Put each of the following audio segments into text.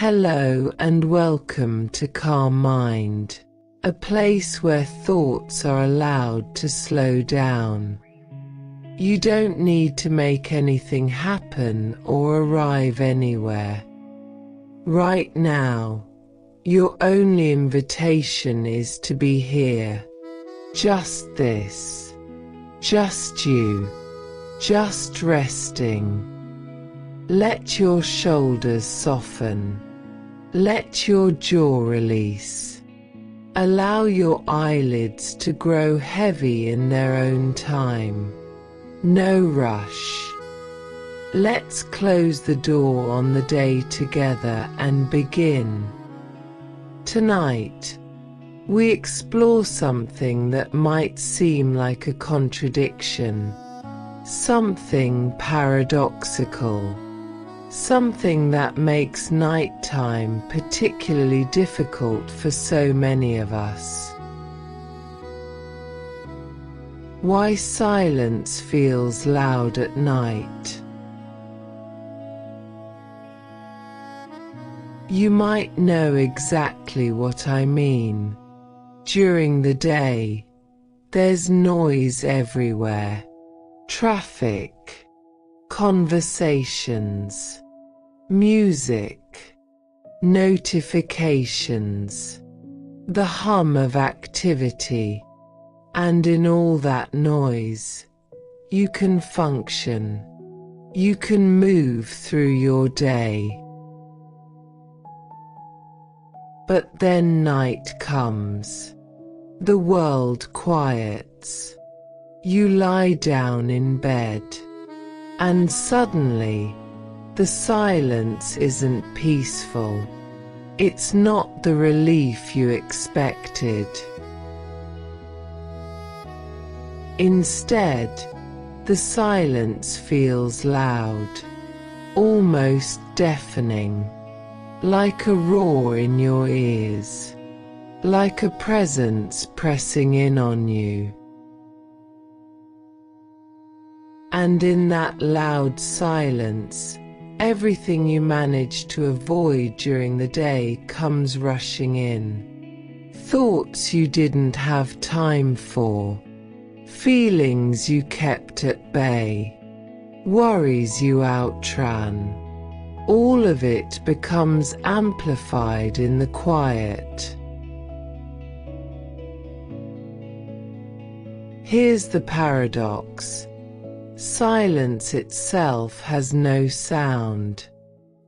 Hello and welcome to Calm Mind, a place where thoughts are allowed to slow down. You don't need to make anything happen or arrive anywhere. Right now, your only invitation is to be here. Just this. Just you. Just resting. Let your shoulders soften. Let your jaw release. Allow your eyelids to grow heavy in their own time. No rush. Let's close the door on the day together and begin. Tonight, we explore something that might seem like a contradiction, something paradoxical. Something that makes nighttime particularly difficult for so many of us. Why silence feels loud at night. You might know exactly what I mean. During the day, there's noise everywhere. Traffic, conversations, music, notifications, the hum of activity, and in all that noise, you can function, you can move through your day. But then night comes, the world quiets, you lie down in bed, and suddenly, the silence isn't peaceful. It's not the relief you expected. Instead, the silence feels loud, almost deafening, like a roar in your ears, like a presence pressing in on you. And in that loud silence, everything you managed to avoid during the day comes rushing in. Thoughts you didn't have time for, feelings you kept at bay, worries you outran. All of it becomes amplified in the quiet. Here's the paradox. Silence itself has no sound.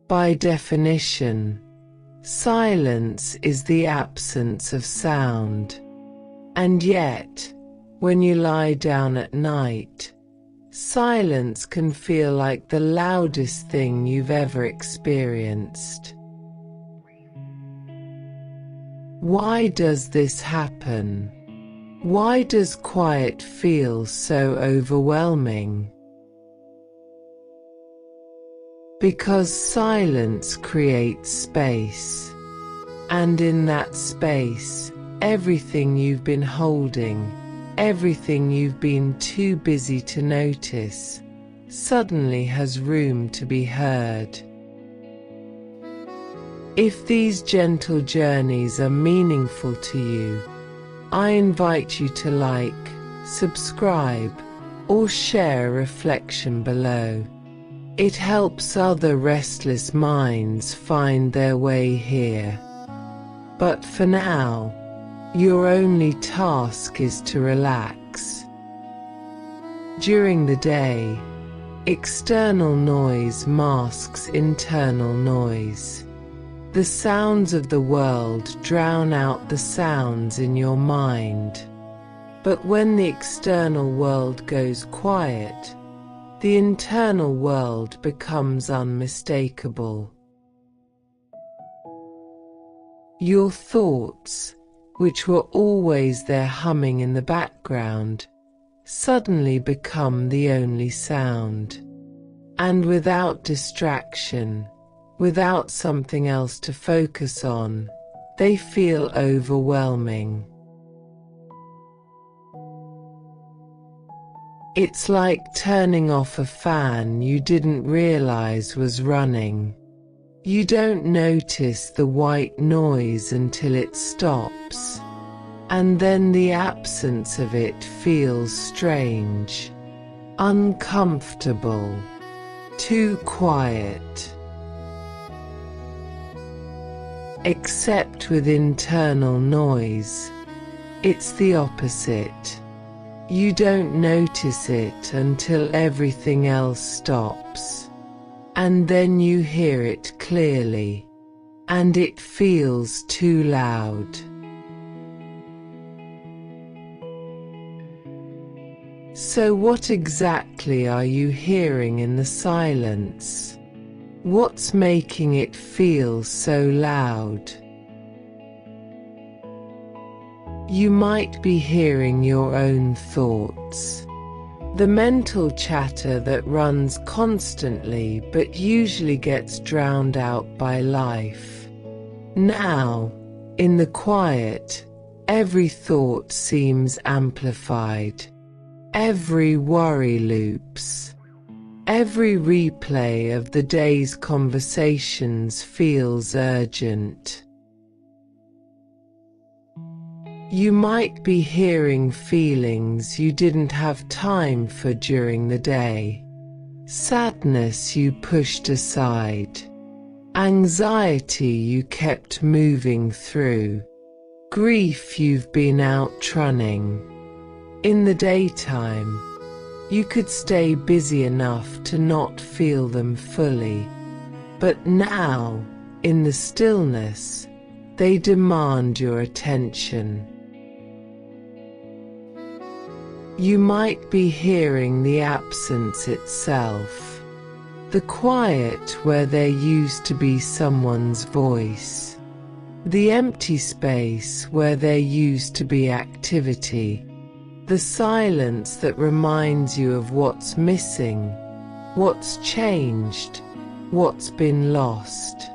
By definition, silence is the absence of sound. And yet, when you lie down at night, silence can feel like the loudest thing you've ever experienced. Why does this happen? Why does quiet feel so overwhelming? Because silence creates space, and in that space, everything you've been holding, everything you've been too busy to notice, suddenly has room to be heard. If these gentle journeys are meaningful to you, I invite you to like, subscribe, or share a reflection below. It helps other restless minds find their way here. But for now, your only task is to relax. During the day, external noise masks internal noise. The sounds of the world drown out the sounds in your mind. But when the external world goes quiet, the internal world becomes unmistakable. Your thoughts, which were always there humming in the background, suddenly become the only sound. And without distraction, without something else to focus on, they feel overwhelming. It's like turning off a fan you didn't realize was running. You don't notice the white noise until it stops, and then the absence of it feels strange, uncomfortable, too quiet. Except with internal noise, it's the opposite. You don't notice it until everything else stops, and then you hear it clearly, and it feels too loud. So what exactly are you hearing in the silence? What's making it feel so loud? You might be hearing your own thoughts, the mental chatter that runs constantly but usually gets drowned out by life. Now, in the quiet, every thought seems amplified. Every worry loops. Every replay of the day's conversations feels urgent. You might be hearing feelings you didn't have time for during the day. Sadness you pushed aside. Anxiety you kept moving through. Grief you've been outrunning. In the daytime, you could stay busy enough to not feel them fully. But now, in the stillness, they demand your attention. You might be hearing the absence itself, the quiet where there used to be someone's voice, the empty space where there used to be activity, the silence that reminds you of what's missing, what's changed, what's been lost.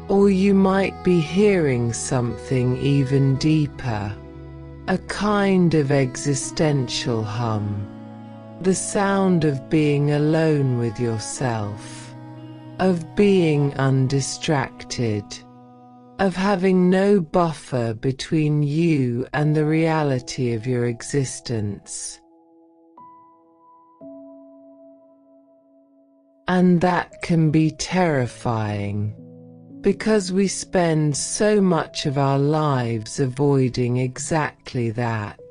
Or you might be hearing something even deeper, a kind of existential hum, the sound of being alone with yourself, of being undistracted, of having no buffer between you and the reality of your existence. And that can be terrifying, because we spend so much of our lives avoiding exactly that,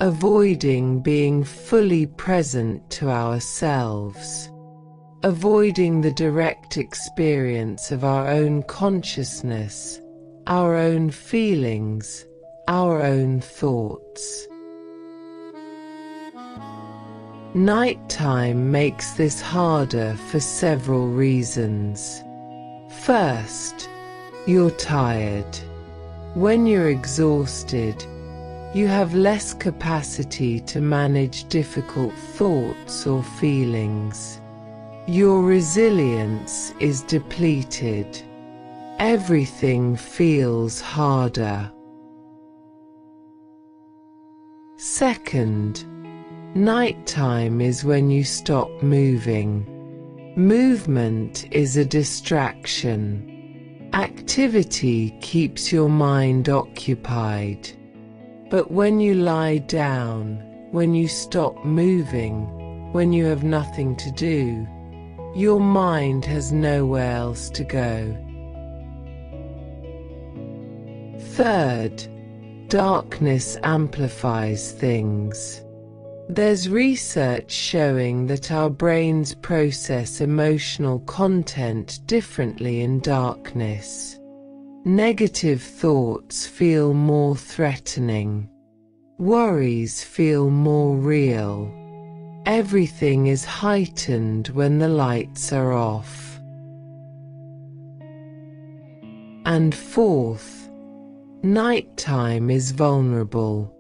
avoiding being fully present to ourselves, avoiding the direct experience of our own consciousness, our own feelings, our own thoughts. Nighttime makes this harder for several reasons. First, you're tired. When you're exhausted, you have less capacity to manage difficult thoughts or feelings. Your resilience is depleted. Everything feels harder. Second, nighttime is when you stop moving. Movement is a distraction. Activity keeps your mind occupied. But when you lie down, when you stop moving, when you have nothing to do, your mind has nowhere else to go. Third, darkness amplifies things. There's research showing that our brains process emotional content differently in darkness. Negative thoughts feel more threatening. Worries feel more real. Everything is heightened when the lights are off. And fourth, nighttime is vulnerable.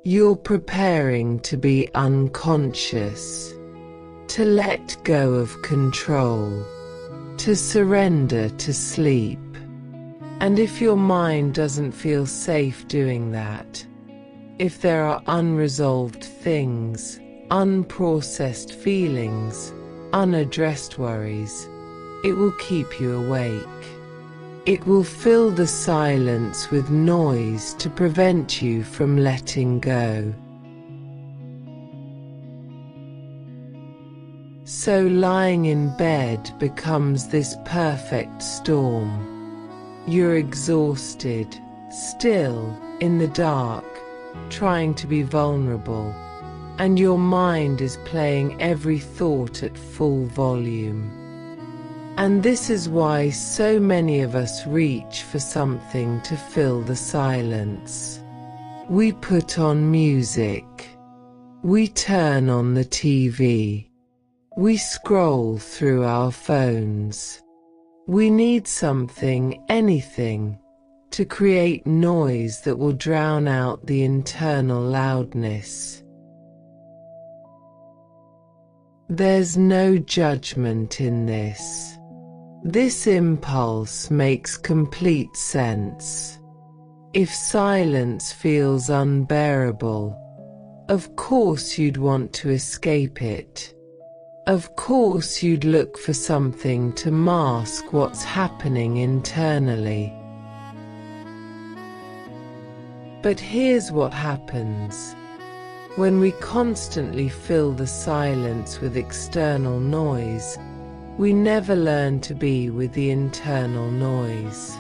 You're preparing to be unconscious, to let go of control, to surrender to sleep. And if your mind doesn't feel safe doing that, if there are unresolved things, unprocessed feelings, unaddressed worries. It will keep you awake. It will fill the silence with noise to prevent you from letting go. So lying in bed becomes this perfect storm. You're exhausted, still, in the dark, trying to be vulnerable, and your mind is playing every thought at full volume. And this is why so many of us reach for something to fill the silence. We put on music. We turn on the TV. We scroll through our phones. We need something, anything, to create noise that will drown out the internal loudness. There's no judgment in this. This impulse makes complete sense. If silence feels unbearable, of course you'd want to escape it. Of course you'd look for something to mask what's happening internally. But here's what happens. When we constantly fill the silence with external noise, we never learn to be with the internal noise.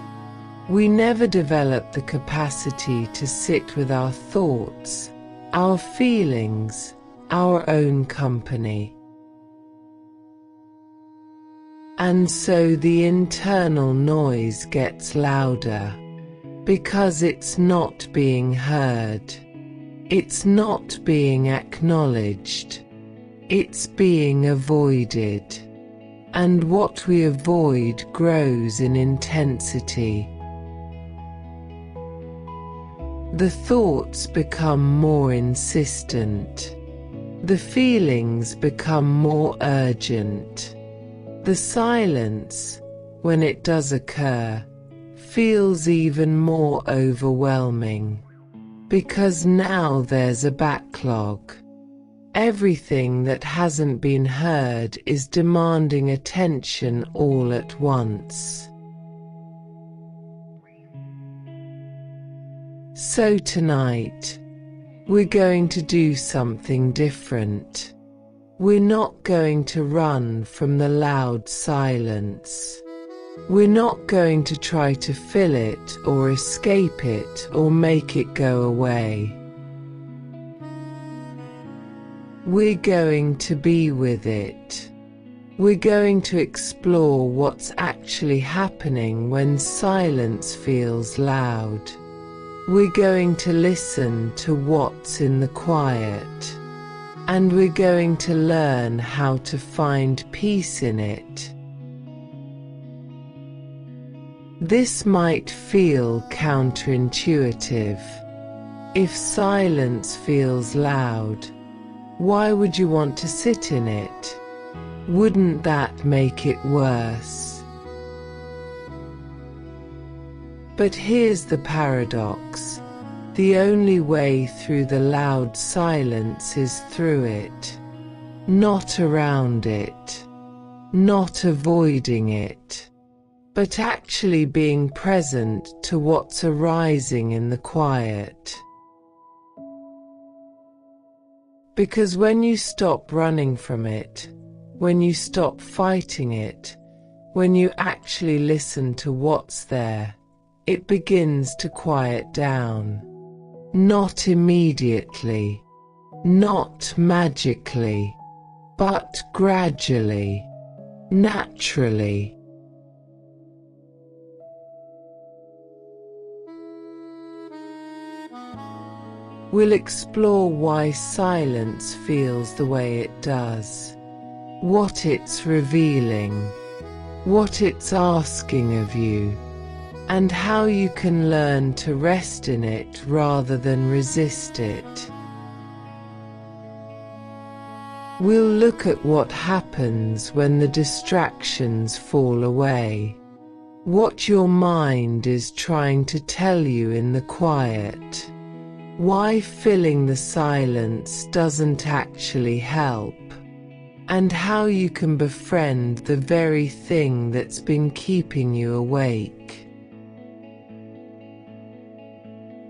We never develop the capacity to sit with our thoughts, our feelings, our own company. And so the internal noise gets louder, because it's not being heard. It's not being acknowledged. It's being avoided. And what we avoid grows in intensity. The thoughts become more insistent. The feelings become more urgent. The silence, when it does occur, feels even more overwhelming. Because now there's a backlog. Everything that hasn't been heard is demanding attention all at once. So tonight, we're going to do something different. We're not going to run from the loud silence. We're not going to try to fill it or escape it or make it go away. We're going to be with it. We're going to explore what's actually happening when silence feels loud. We're going to listen to what's in the quiet. And we're going to learn how to find peace in it. This might feel counterintuitive. If silence feels loud, why would you want to sit in it? Wouldn't that make it worse? But here's the paradox. The only way through the loud silence is through it. Not around it. Not avoiding it. But actually being present to what's arising in the quiet. Because when you stop running from it, when you stop fighting it, when you actually listen to what's there, it begins to quiet down. Not immediately, not magically, but gradually, naturally. We'll explore why silence feels the way it does, what it's revealing, what it's asking of you, and how you can learn to rest in it rather than resist it. We'll look at what happens when the distractions fall away, what your mind is trying to tell you in the quiet, why filling the silence doesn't actually help, and how you can befriend the very thing that's been keeping you awake.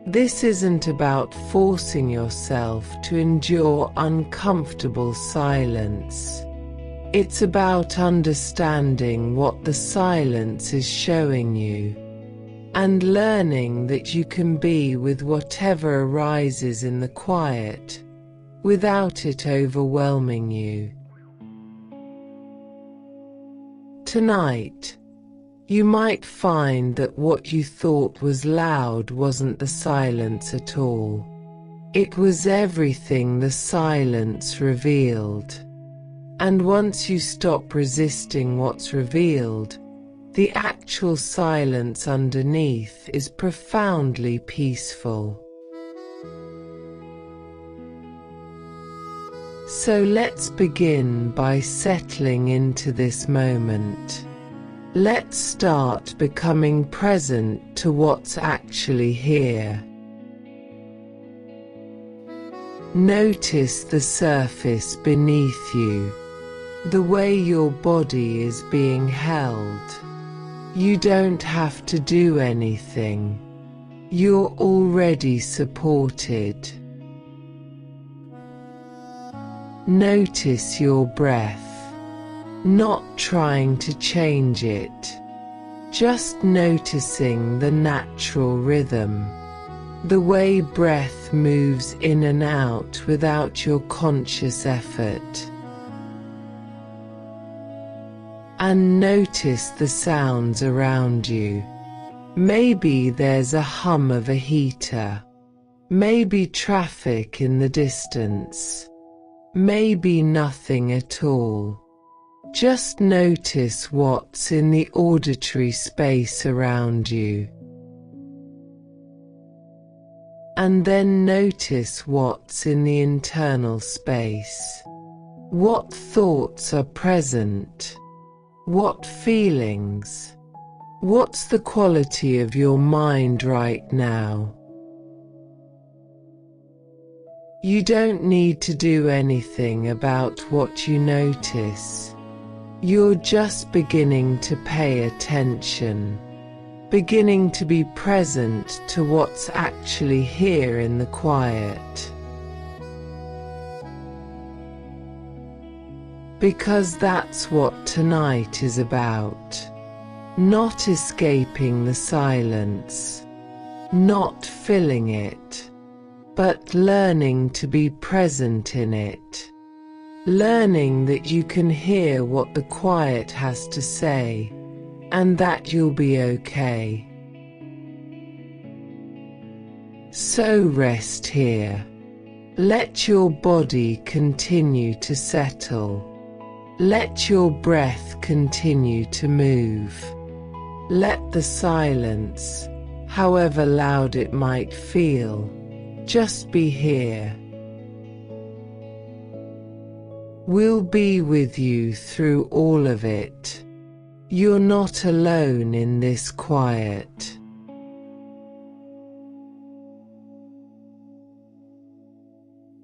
This isn't about forcing yourself to endure uncomfortable silence. It's about understanding what the silence is showing you, and learning that you can be with whatever arises in the quiet, without it overwhelming you. Tonight, you might find that what you thought was loud wasn't the silence at all. It was everything the silence revealed. And once you stop resisting what's revealed, the actual silence underneath is profoundly peaceful. So let's begin by settling into this moment. Let's start becoming present to what's actually here. Notice the surface beneath you, the way your body is being held. You don't have to do anything. You're already supported. Notice your breath, not trying to change it, just noticing the natural rhythm, the way breath moves in and out without your conscious effort. And notice the sounds around you. Maybe there's a hum of a heater, maybe traffic in the distance, maybe nothing at all. Just notice what's in the auditory space around you. And then notice what's in the internal space. What thoughts are present? What feelings? What's the quality of your mind right now? You don't need to do anything about what you notice. You're just beginning to pay attention, beginning to be present to what's actually here in the quiet. Because that's what tonight is about. Not escaping the silence, not filling it, but learning to be present in it. Learning that you can hear what the quiet has to say, and that you'll be okay. So rest here. Let your body continue to settle. Let your breath continue to move. Let the silence, however loud it might feel, just be here. We'll be with you through all of it. You're not alone in this quiet.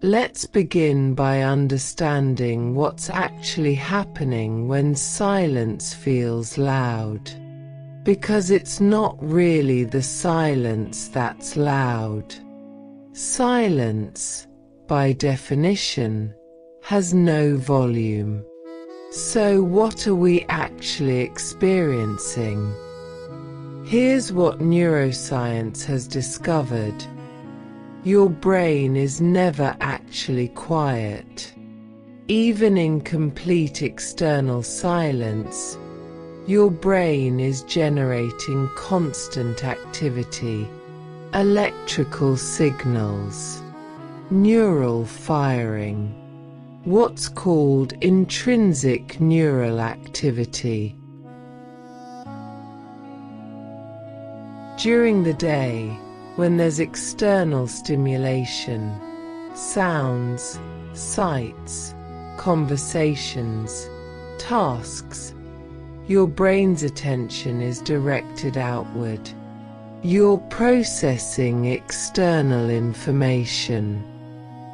Let's begin by understanding what's actually happening when silence feels loud. Because it's not really the silence that's loud. Silence, by definition, has no volume. So what are we actually experiencing? Here's what neuroscience has discovered. Your brain is never actually quiet. Even in complete external silence, your brain is generating constant activity, electrical signals, neural firing, what's called intrinsic neural activity. During the day, when there's external stimulation, sounds, sights, conversations, tasks, your brain's attention is directed outward. You're processing external information.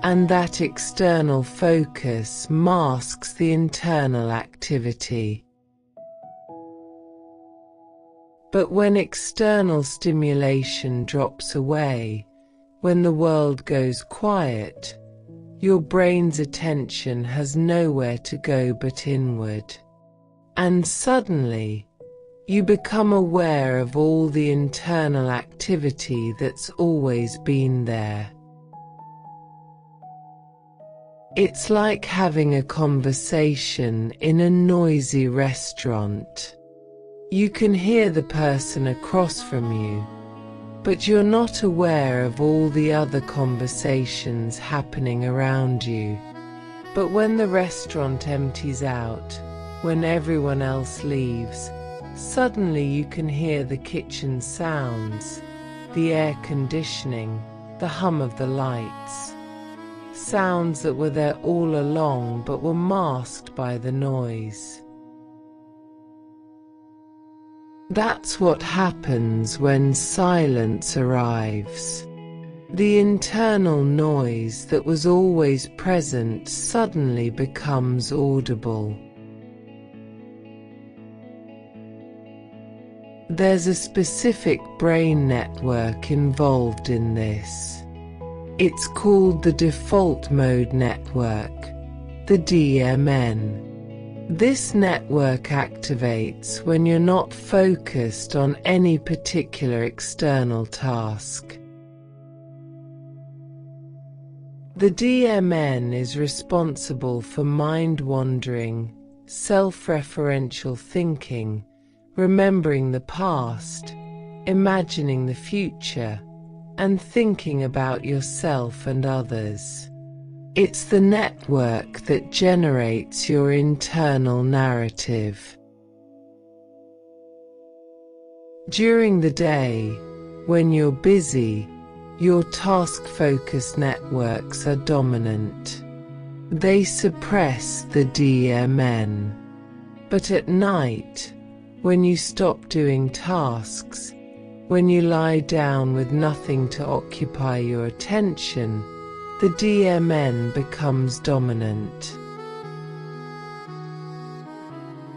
and that external focus masks the internal activity. But when external stimulation drops away, when the world goes quiet, your brain's attention has nowhere to go but inward. And suddenly, you become aware of all the internal activity that's always been there. It's like having a conversation in a noisy restaurant. You can hear the person across from you, but you're not aware of all the other conversations happening around you. But when the restaurant empties out, when everyone else leaves, suddenly you can hear the kitchen sounds, the air conditioning, the hum of the lights. Sounds that were there all along but were masked by the noise. That's what happens when silence arrives. The internal noise that was always present suddenly becomes audible. There's a specific brain network involved in this. It's called the default mode network, the DMN. This network activates when you're not focused on any particular external task. The DMN is responsible for mind-wandering, self-referential thinking, remembering the past, imagining the future, and thinking about yourself and others. It's the network that generates your internal narrative. During the day, when you're busy, your task-focused networks are dominant. They suppress the DMN. But at night, when you stop doing tasks, when you lie down with nothing to occupy your attention, the DMN becomes dominant.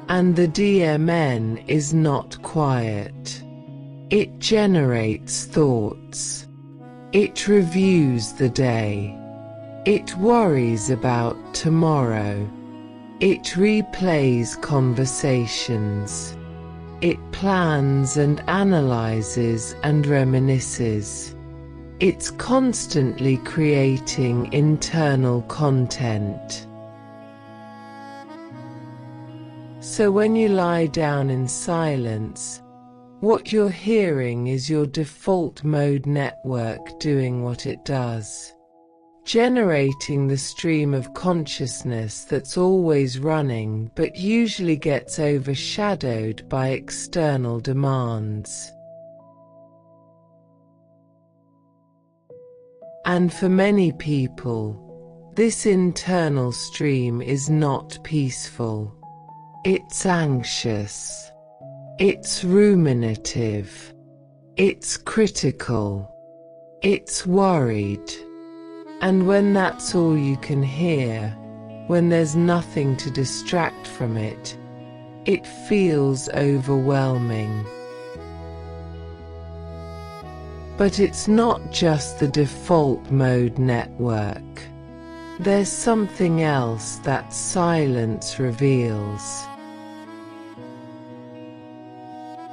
And the DMN is not quiet. It generates thoughts. It reviews the day. It worries about tomorrow. It replays conversations. It plans and analyzes and reminisces. It's constantly creating internal content. So when you lie down in silence, what you're hearing is your default mode network doing what it does, generating the stream of consciousness that's always running but usually gets overshadowed by external demands. And for many people, this internal stream is not peaceful. It's anxious. It's ruminative. It's critical. It's worried. And when that's all you can hear, when there's nothing to distract from it, it feels overwhelming. But it's not just the default mode network. There's something else that silence reveals.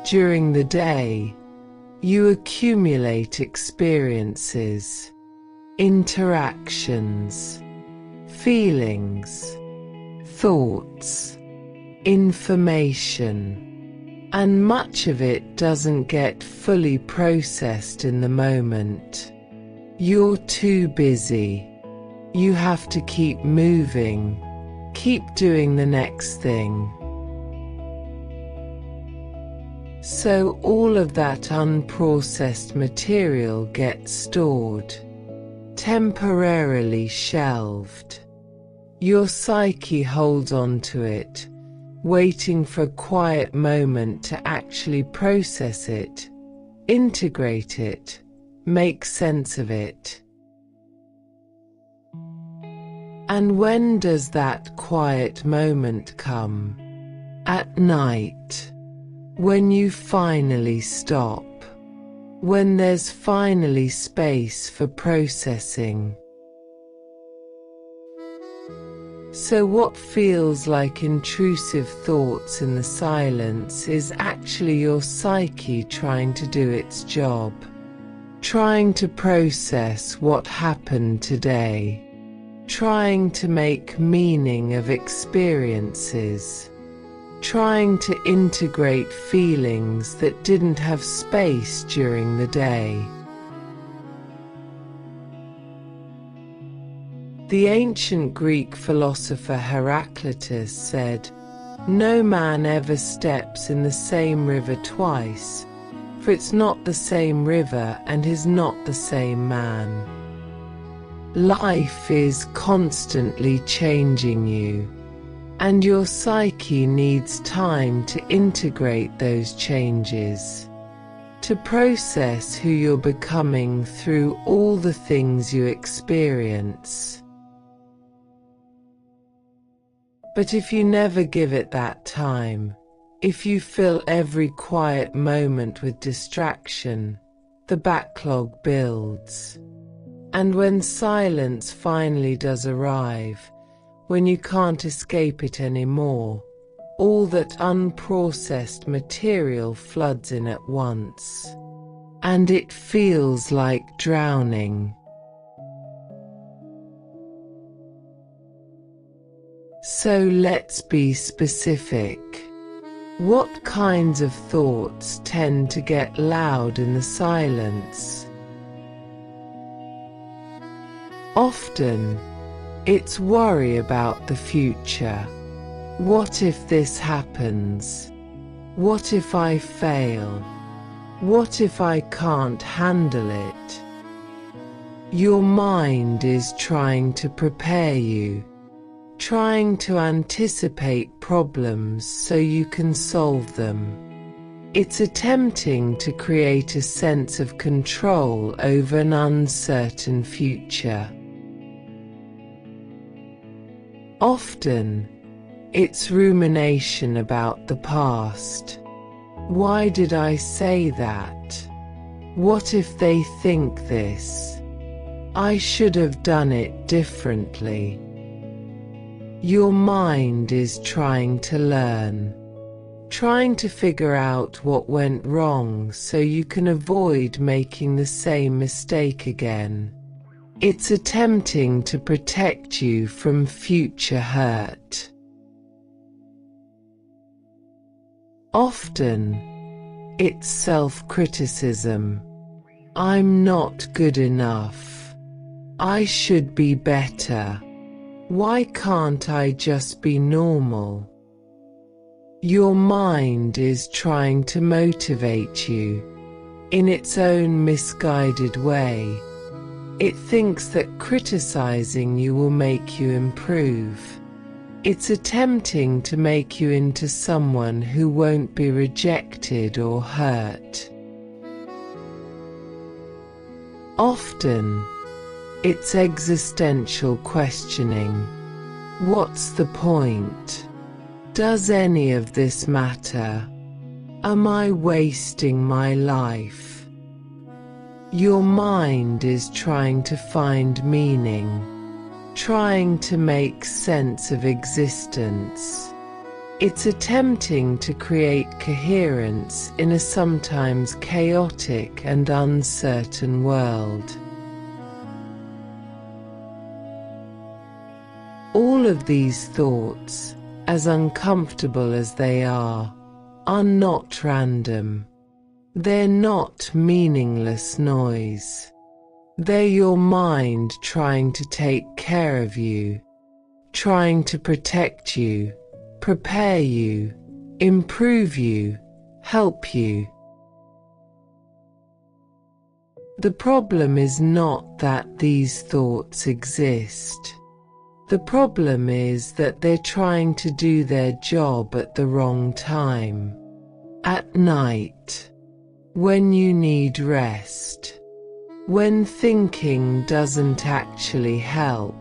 During the day, you accumulate experiences, interactions, feelings, thoughts, information. And much of it doesn't get fully processed in the moment. You're too busy. You have to keep moving, keep doing the next thing. So all of that unprocessed material gets stored, temporarily shelved. Your psyche holds on to it, waiting for a quiet moment to actually process it, integrate it, make sense of it. And when does that quiet moment come? At night. When you finally stop. When there's finally space for processing. So what feels like intrusive thoughts in the silence is actually your psyche trying to do its job. Trying to process what happened today. Trying to make meaning of experiences. Trying to integrate feelings that didn't have space during the day. The ancient Greek philosopher Heraclitus said, "No man ever steps in the same river twice, for it's not the same river and is not the same man." Life is constantly changing you, and your psyche needs time to integrate those changes, to process who you're becoming through all the things you experience. But if you never give it that time, if you fill every quiet moment with distraction, the backlog builds. And when silence finally does arrive, when you can't escape it anymore, all that unprocessed material floods in at once. And it feels like drowning. So let's be specific. What kinds of thoughts tend to get loud in the silence? Often, it's worry about the future. What if this happens? What if I fail? What if I can't handle it? Your mind is trying to prepare you, trying to anticipate problems so you can solve them. It's attempting to create a sense of control over an uncertain future. Often, it's rumination about the past. Why did I say that? What if they think this? I should have done it differently. Your mind is trying to learn, trying to figure out what went wrong so you can avoid making the same mistake again. It's attempting to protect you from future hurt. Often, it's self-criticism. I'm not good enough. I should be better. Why can't I just be normal? Your mind is trying to motivate you in its own misguided way. It thinks that criticizing you will make you improve. It's attempting to make you into someone who won't be rejected or hurt. Often, it's existential questioning. What's the point? Does any of this matter? Am I wasting my life? Your mind is trying to find meaning, trying to make sense of existence. It's attempting to create coherence in a sometimes chaotic and uncertain world. All of these thoughts, as uncomfortable as they are not random. They're not meaningless noise. They're your mind trying to take care of you, trying to protect you, prepare you, improve you, help you. The problem is not that these thoughts exist. The problem is that they're trying to do their job at the wrong time. At night. When you need rest. When thinking doesn't actually help.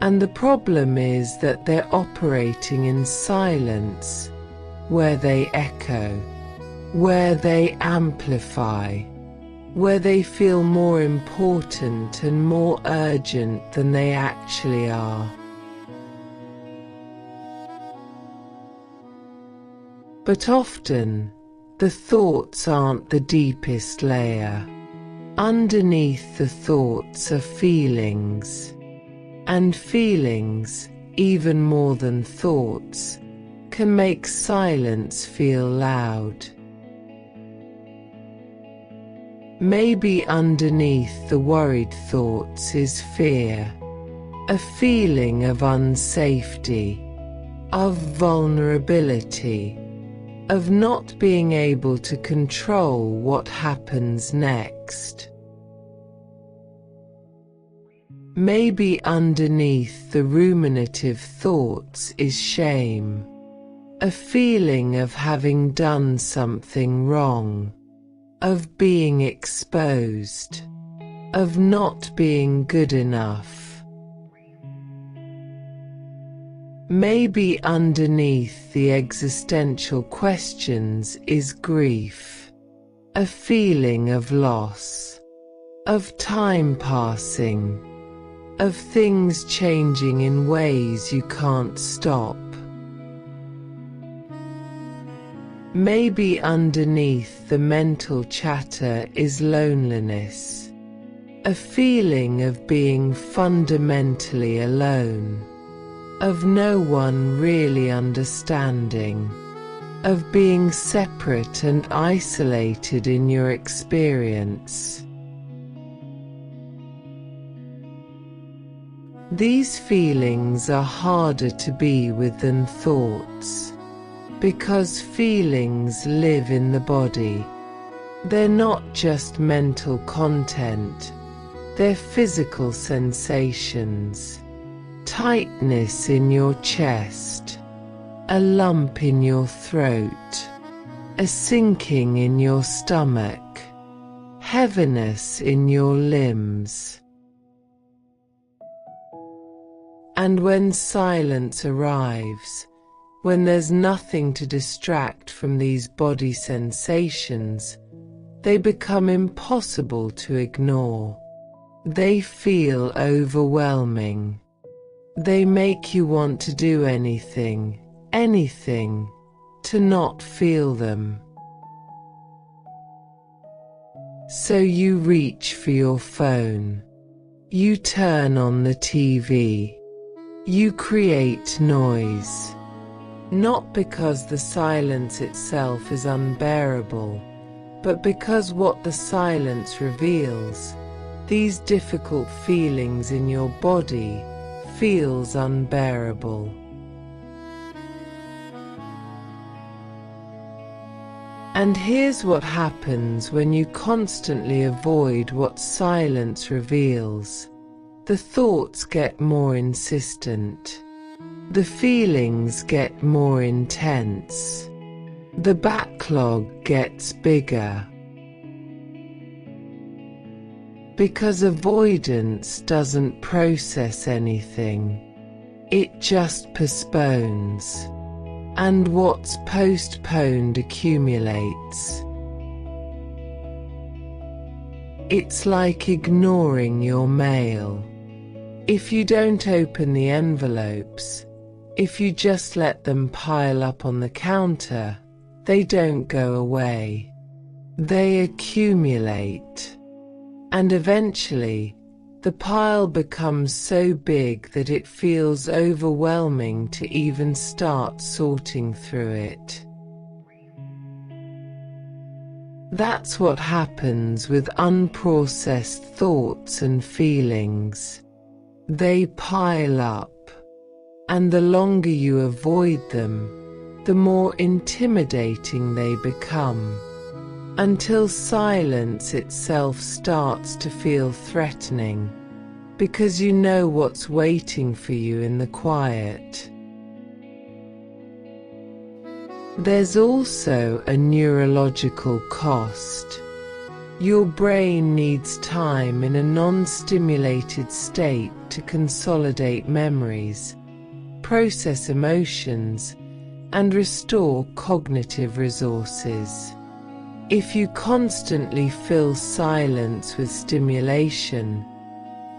And the problem is that they're operating in silence, where they echo, where they amplify, where they feel more important and more urgent than they actually are. But often, the thoughts aren't the deepest layer. Underneath the thoughts are feelings. And feelings, even more than thoughts, can make silence feel loud. Maybe underneath the worried thoughts is fear, a feeling of unsafety, of vulnerability, of not being able to control what happens next. Maybe underneath the ruminative thoughts is shame, a feeling of having done something wrong, of being exposed, of not being good enough. Maybe underneath the existential questions is grief, a feeling of loss, of time passing, of things changing in ways you can't stop. Maybe underneath the mental chatter is loneliness, a feeling of being fundamentally alone, of no one really understanding, of being separate and isolated in your experience. These feelings are harder to be with than thoughts, because feelings live in the body. They're not just mental content, they're physical sensations. Tightness in your chest, a lump in your throat, a sinking in your stomach, heaviness in your limbs. And when silence arrives, when there's nothing to distract from these body sensations, they become impossible to ignore. They feel overwhelming. They make you want to do anything, to not feel them. So you reach for your phone. You turn on the TV. You create noise. Not because the silence itself is unbearable, but because what the silence reveals, these difficult feelings in your body, feels unbearable. And here's what happens when you constantly avoid what silence reveals. The thoughts get more insistent. The feelings get more intense. The backlog gets bigger. Because avoidance doesn't process anything. It just postpones. And what's postponed accumulates. It's like ignoring your mail. If you don't open the envelopes, if you just let them pile up on the counter, they don't go away. They accumulate. And eventually, the pile becomes so big that it feels overwhelming to even start sorting through it. That's what happens with unprocessed thoughts and feelings. They pile up, and the longer you avoid them, the more intimidating they become, until silence itself starts to feel threatening, because you know what's waiting for you in the quiet. There's also a neurological cost. Your brain needs time in a non-stimulated state to consolidate memories, process emotions, and restore cognitive resources. If you constantly fill silence with stimulation,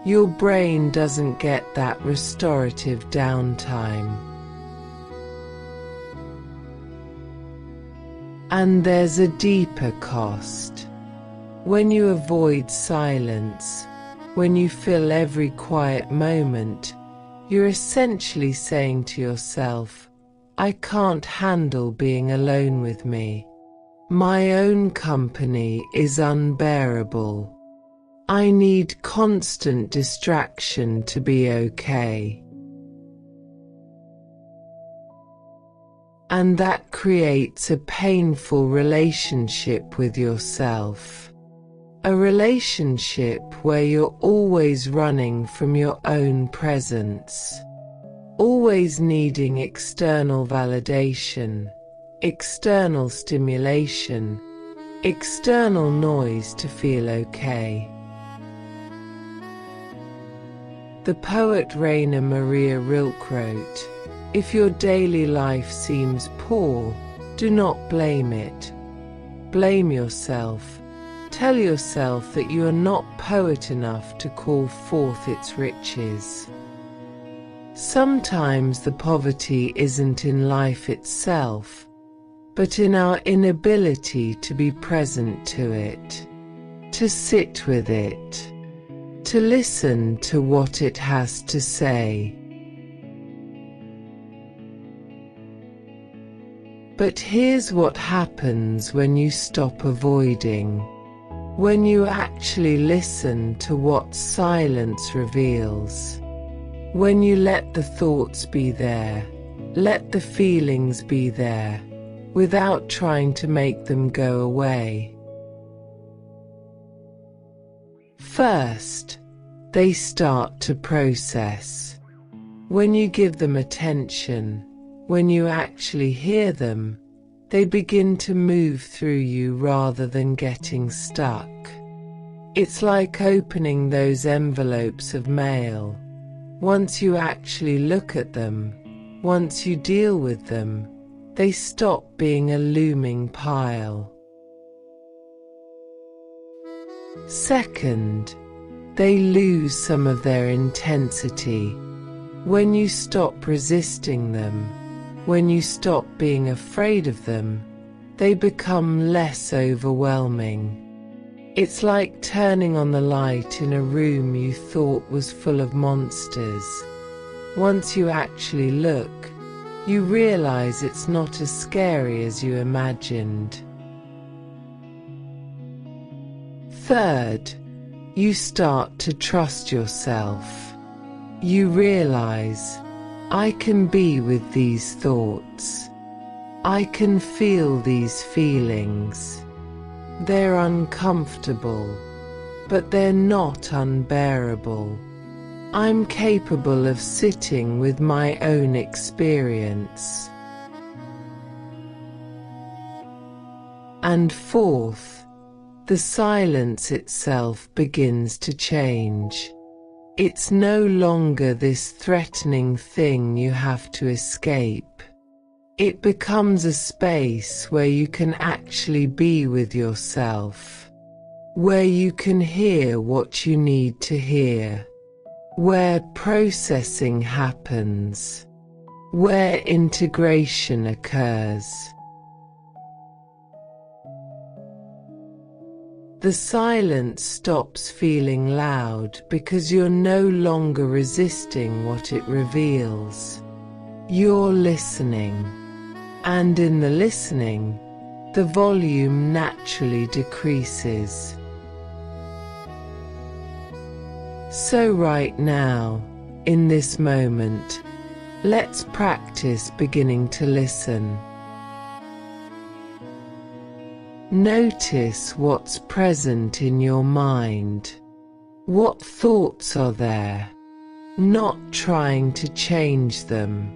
your brain doesn't get that restorative downtime. And there's a deeper cost. When you avoid silence, when you fill every quiet moment, you're essentially saying to yourself, I can't handle being alone with me. My own company is unbearable. I need constant distraction to be okay. And that creates a painful relationship with yourself. A relationship where you're always running from your own presence, always needing external validation, external stimulation, external noise to feel okay. The poet Rainer Maria Rilke wrote, "If your daily life seems poor, do not blame it. Blame yourself. Tell yourself that you are not poet enough to call forth its riches." Sometimes the poverty isn't in life itself, but in our inability to be present to it, to sit with it, to listen to what it has to say. But here's what happens when you stop avoiding. When you actually listen to what silence reveals. When you let the thoughts be there, let the feelings be there, without trying to make them go away. First, they start to process. When you give them attention, when you actually hear them, they begin to move through you rather than getting stuck. It's like opening those envelopes of mail. Once you actually look at them, once you deal with them, they stop being a looming pile. Second, they lose some of their intensity. When you stop resisting them, when you stop being afraid of them, they become less overwhelming. It's like turning on the light in a room you thought was full of monsters. Once you actually look, you realize it's not as scary as you imagined. Third, you start to trust yourself. You realize, I can be with these thoughts. I can feel these feelings. They're uncomfortable, but they're not unbearable. I'm capable of sitting with my own experience. And fourth, the silence itself begins to change. It's no longer this threatening thing you have to escape. It becomes a space where you can actually be with yourself, where you can hear what you need to hear, where processing happens, where integration occurs. The silence stops feeling loud because you're no longer resisting what it reveals. You're listening. And in the listening, the volume naturally decreases. So right now, in this moment, let's practice beginning to listen. Notice what's present in your mind. What thoughts are there? Not trying to change them.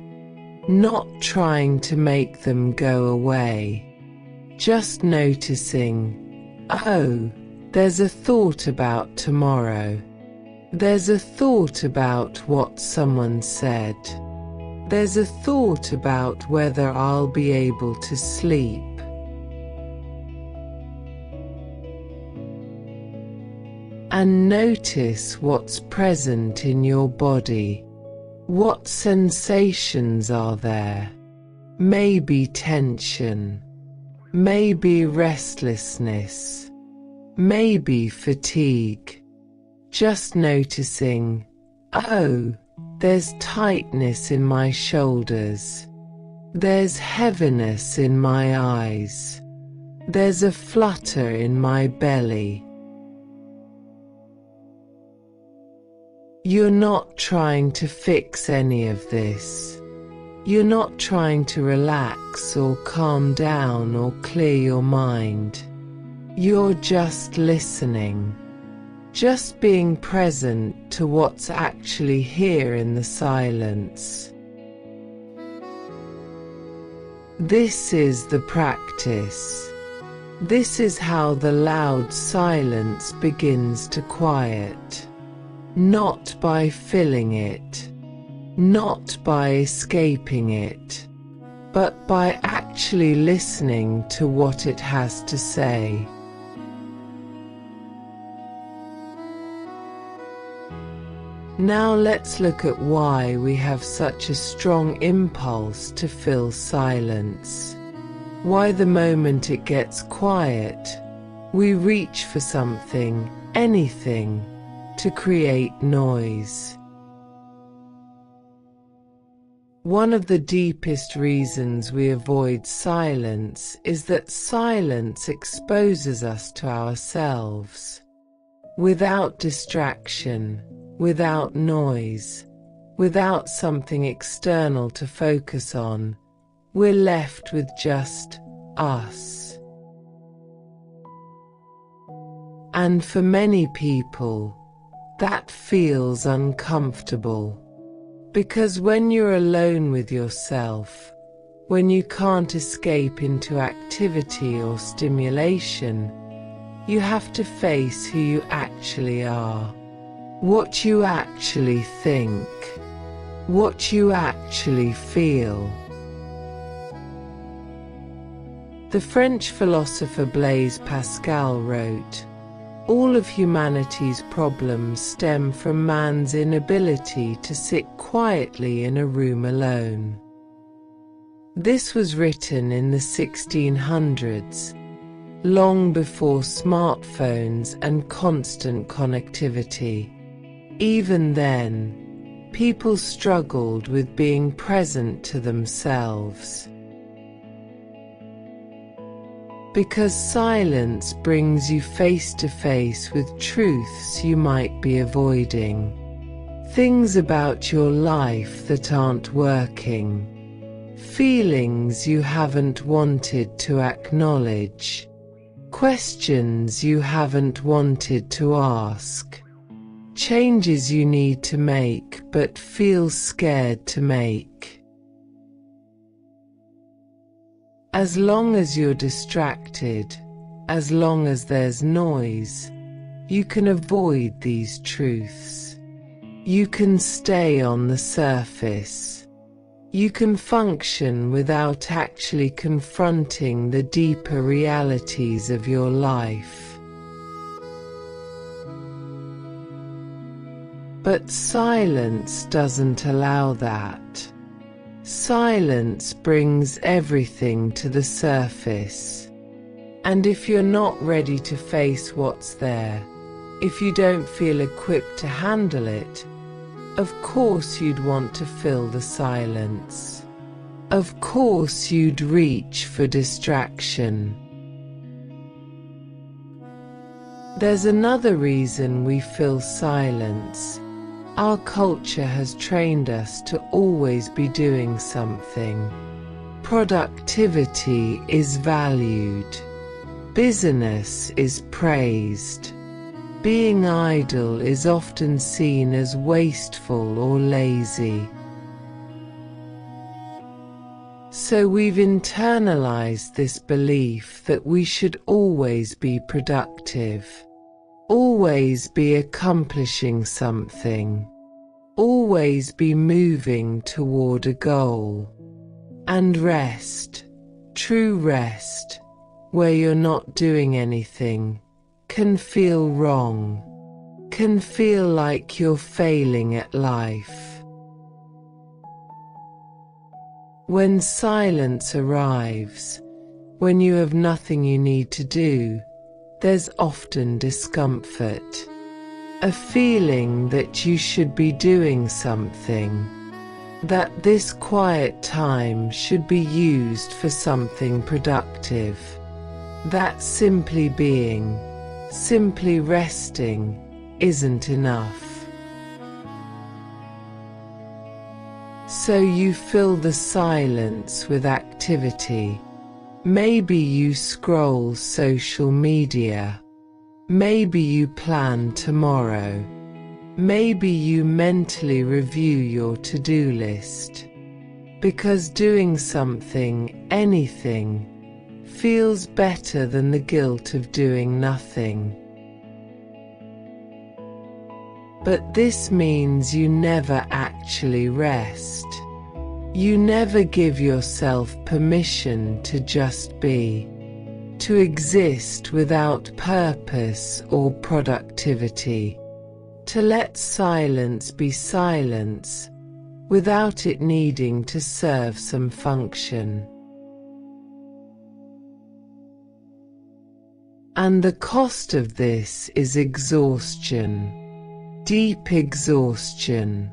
Not trying to make them go away. Just noticing, oh, There's a thought about tomorrow. There's a thought about what someone said. There's a thought about whether I'll be able to sleep. And notice what's present in your body. What sensations are there? Maybe tension, maybe restlessness, maybe fatigue. Just noticing, oh, there's tightness in my shoulders. There's heaviness in my eyes. There's a flutter in my belly. You're not trying to fix any of this. You're not trying to relax or calm down or clear your mind. You're just listening. Just being present to what's actually here in the silence. This is the practice. This is how the loud silence begins to quiet. Not by filling it, not by escaping it, but by actually listening to what it has to say. Now let's look at why we have such a strong impulse to fill silence. Why the moment it gets quiet, we reach for something, anything, to create noise. One of the deepest reasons we avoid silence is that silence exposes us to ourselves. Without distraction, without noise, without something external to focus on, we're left with just us. And for many people, that feels uncomfortable. Because when you're alone with yourself, when you can't escape into activity or stimulation, you have to face who you actually are, what you actually think, what you actually feel. The French philosopher Blaise Pascal wrote, "All of humanity's problems stem from man's inability to sit quietly in a room alone." This was written in the 1600s, long before smartphones and constant connectivity. Even then, people struggled with being present to themselves. Because silence brings you face to face with truths you might be avoiding. Things about your life that aren't working. Feelings you haven't wanted to acknowledge. Questions you haven't wanted to ask. Changes you need to make but feel scared to make. As long as you're distracted, as long as there's noise, you can avoid these truths. You can stay on the surface. You can function without actually confronting the deeper realities of your life. But silence doesn't allow that. Silence brings everything to the surface. And if you're not ready to face what's there, if you don't feel equipped to handle it, of course you'd want to fill the silence. Of course you'd reach for distraction. There's another reason we fill silence. Our culture has trained us to always be doing something. Productivity is valued. Busyness is praised. Being idle is often seen as wasteful or lazy. So we've internalized this belief that we should always be productive. Always be accomplishing something. Always be moving toward a goal. And rest, true rest, where you're not doing anything, can feel wrong, can feel like you're failing at life. When silence arrives, when you have nothing you need to do, there's often discomfort, a feeling that you should be doing something, that this quiet time should be used for something productive, that simply being, simply resting, isn't enough. So you fill the silence with activity. Maybe you scroll social media. Maybe you plan tomorrow. Maybe you mentally review your to-do list. Because doing something, anything, feels better than the guilt of doing nothing. But this means you never actually rest. You never give yourself permission to just be, to exist without purpose or productivity, to let silence be silence, without it needing to serve some function. And the cost of this is exhaustion, deep exhaustion.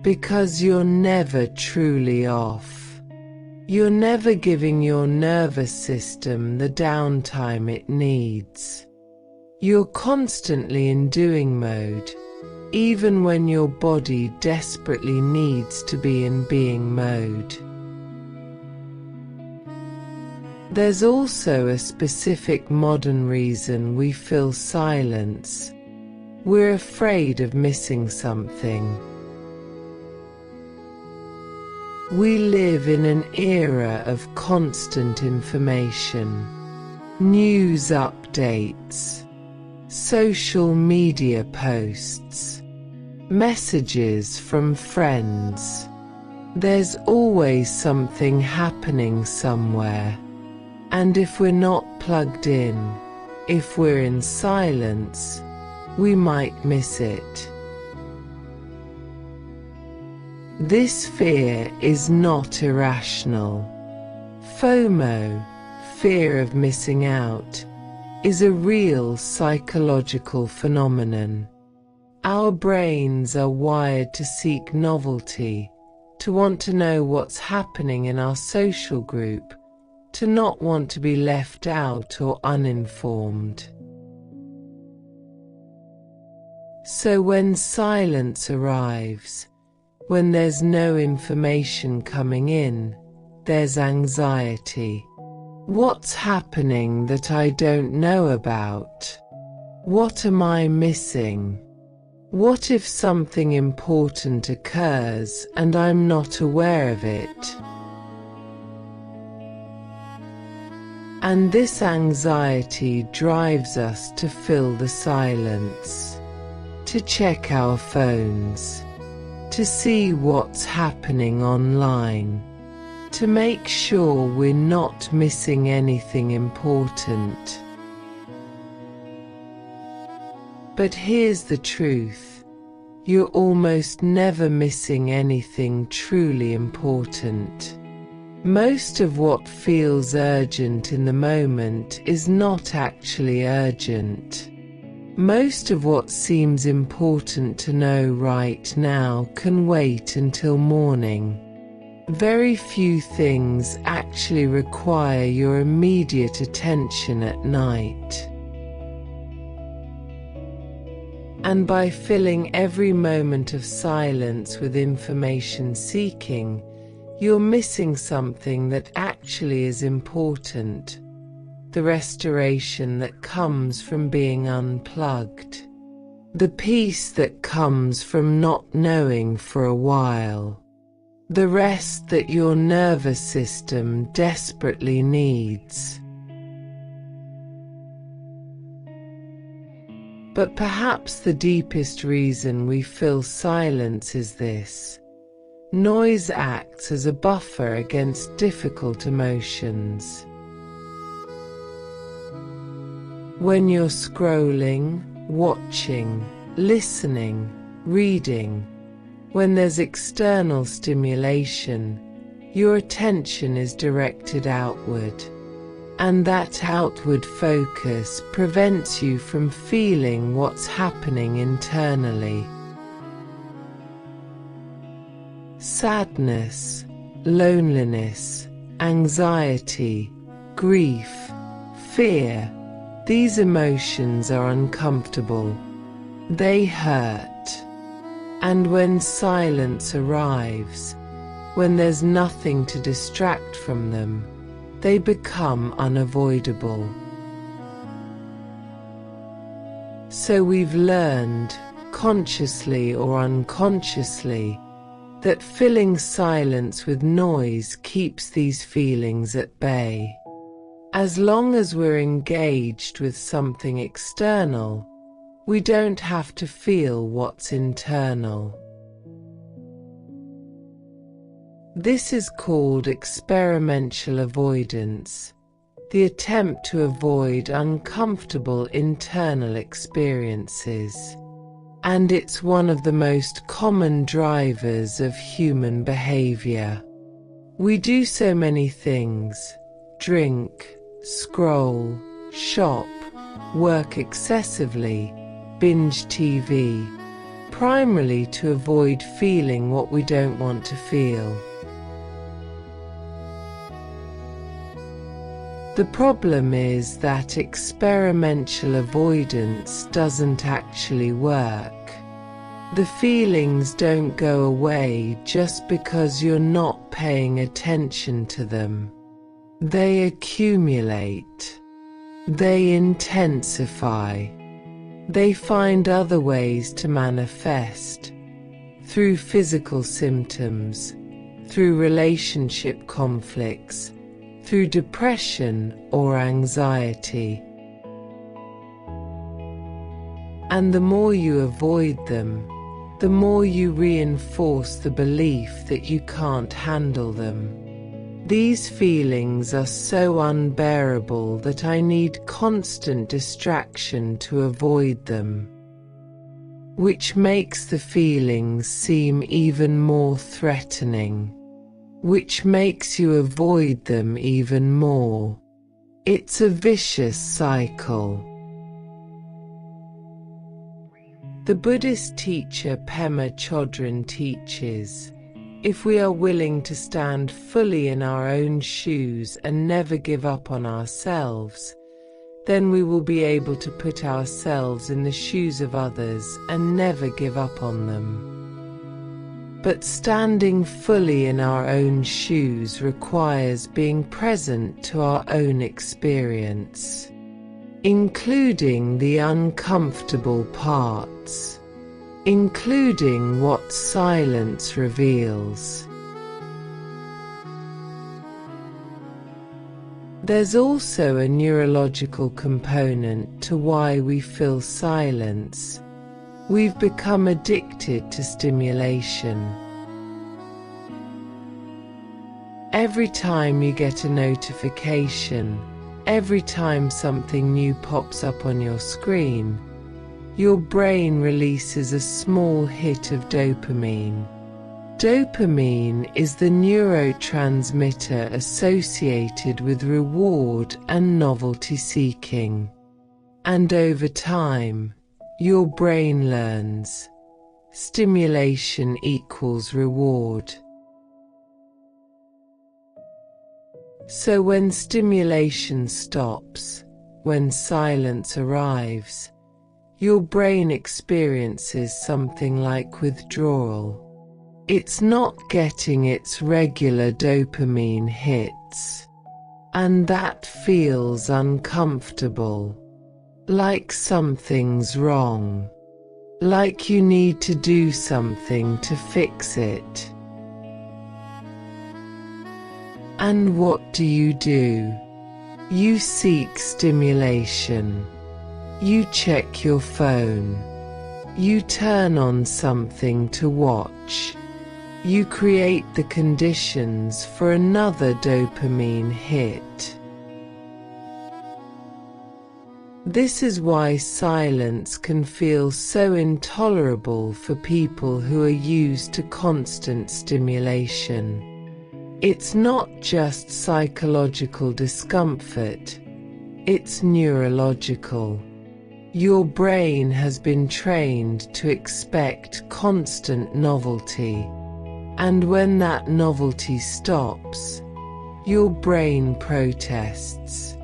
Because you're never truly off. You're never giving your nervous system the downtime it needs. You're constantly in doing mode, even when your body desperately needs to be in being mode. There's also a specific modern reason we feel silence. We're afraid of missing something. We live in an era of constant information, news updates, social media posts, messages from friends. There's always something happening somewhere, and if we're not plugged in, if we're in silence, we might miss it. This fear is not irrational. FOMO, fear of missing out, is a real psychological phenomenon. Our brains are wired to seek novelty, to want to know what's happening in our social group, to not want to be left out or uninformed. So when silence arrives, when there's no information coming in, there's anxiety. What's happening that I don't know about? What am I missing? What if something important occurs and I'm not aware of it? And this anxiety drives us to fill the silence, to check our phones, to see what's happening online, to make sure we're not missing anything important. But here's the truth, you're almost never missing anything truly important. Most of what feels urgent in the moment is not actually urgent. Most of what seems important to know right now can wait until morning. Very few things actually require your immediate attention at night. And by filling every moment of silence with information seeking, you're missing something that actually is important. The restoration that comes from being unplugged. The peace that comes from not knowing for a while. The rest that your nervous system desperately needs. But perhaps the deepest reason we feel silence is this: noise acts as a buffer against difficult emotions. When you're scrolling, watching, listening, reading, when there's external stimulation, your attention is directed outward, and that outward focus prevents you from feeling what's happening internally. Sadness, loneliness, anxiety, grief, fear, these emotions are uncomfortable. They hurt. And when silence arrives, when there's nothing to distract from them, they become unavoidable. So we've learned, consciously or unconsciously, that filling silence with noise keeps these feelings at bay. As long as we're engaged with something external, we don't have to feel what's internal. This is called experiential avoidance, the attempt to avoid uncomfortable internal experiences. And it's one of the most common drivers of human behavior. We do so many things: drink, scroll, shop, work excessively, binge TV, primarily to avoid feeling what we don't want to feel. The problem is that experiential avoidance doesn't actually work. The feelings don't go away just because you're not paying attention to them. They accumulate. They intensify. They find other ways to manifest, through physical symptoms, through relationship conflicts, through depression or anxiety. And the more you avoid them, the more you reinforce the belief that you can't handle them. These feelings are so unbearable that I need constant distraction to avoid them, which makes the feelings seem even more threatening, which makes you avoid them even more. It's a vicious cycle. The Buddhist teacher Pema Chodron teaches, if we are willing to stand fully in our own shoes and never give up on ourselves, then we will be able to put ourselves in the shoes of others and never give up on them. But standing fully in our own shoes requires being present to our own experience, including the uncomfortable parts, including what silence reveals. There's also a neurological component to why we feel silence. We've become addicted to stimulation. Every time you get a notification, every time something new pops up on your screen, your brain releases a small hit of dopamine. Dopamine is the neurotransmitter associated with reward and novelty seeking. And over time, your brain learns stimulation equals reward. So when stimulation stops, when silence arrives, your brain experiences something like withdrawal. It's not getting its regular dopamine hits. And that feels uncomfortable. Like something's wrong. Like you need to do something to fix it. And what do? You seek stimulation. You check your phone. You turn on something to watch. You create the conditions for another dopamine hit. This is why silence can feel so intolerable for people who are used to constant stimulation. It's not just psychological discomfort, it's neurological. Your brain has been trained to expect constant novelty, and when that novelty stops, your brain protests.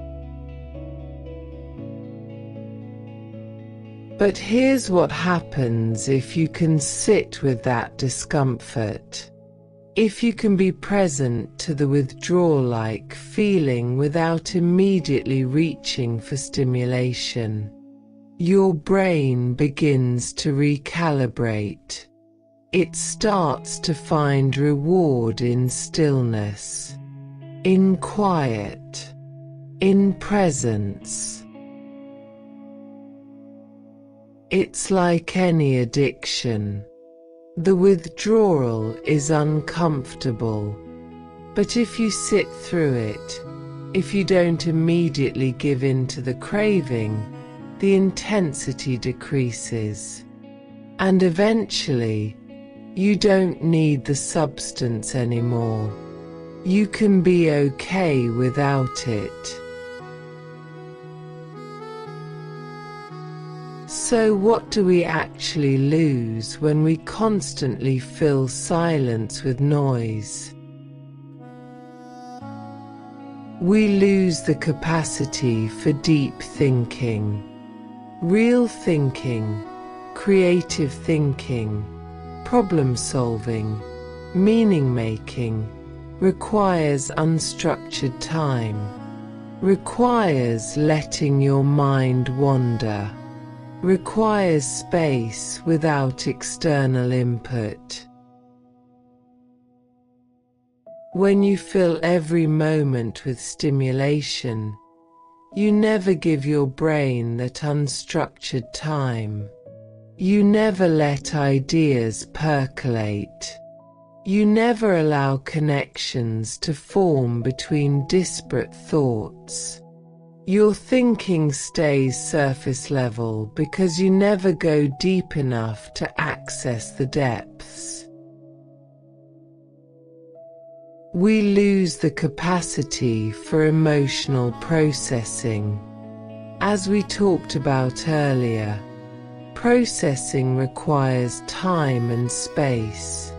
But here's what happens if you can sit with that discomfort. If you can be present to the withdrawal-like feeling without immediately reaching for stimulation, your brain begins to recalibrate. It starts to find reward in stillness, in quiet, in presence. It's like any addiction. The withdrawal is uncomfortable, but if you sit through it, if you don't immediately give in to the craving, the intensity decreases, and eventually, you don't need the substance anymore. You can be okay without it. So what do we actually lose when we constantly fill silence with noise? We lose the capacity for deep thinking. Real thinking, creative thinking, problem solving, meaning making requires unstructured time, requires letting your mind wander, requires space without external input. When you fill every moment with stimulation, you never give your brain that unstructured time. You never let ideas percolate. You never allow connections to form between disparate thoughts. Your thinking stays surface level because you never go deep enough to access the depths. We lose the capacity for emotional processing. As we talked about earlier, processing requires time and space,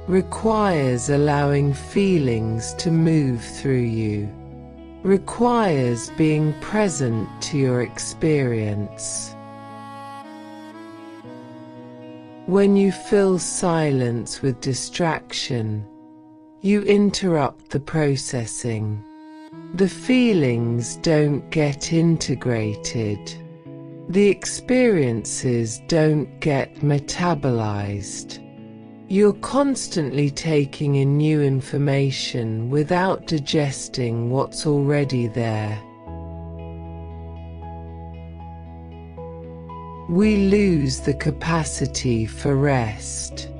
requires allowing feelings to move through you, requires being present to your experience. When you fill silence with distraction, you interrupt the processing. The feelings don't get integrated. The experiences don't get metabolized. You're constantly taking in new information without digesting what's already there. We lose the capacity for rest.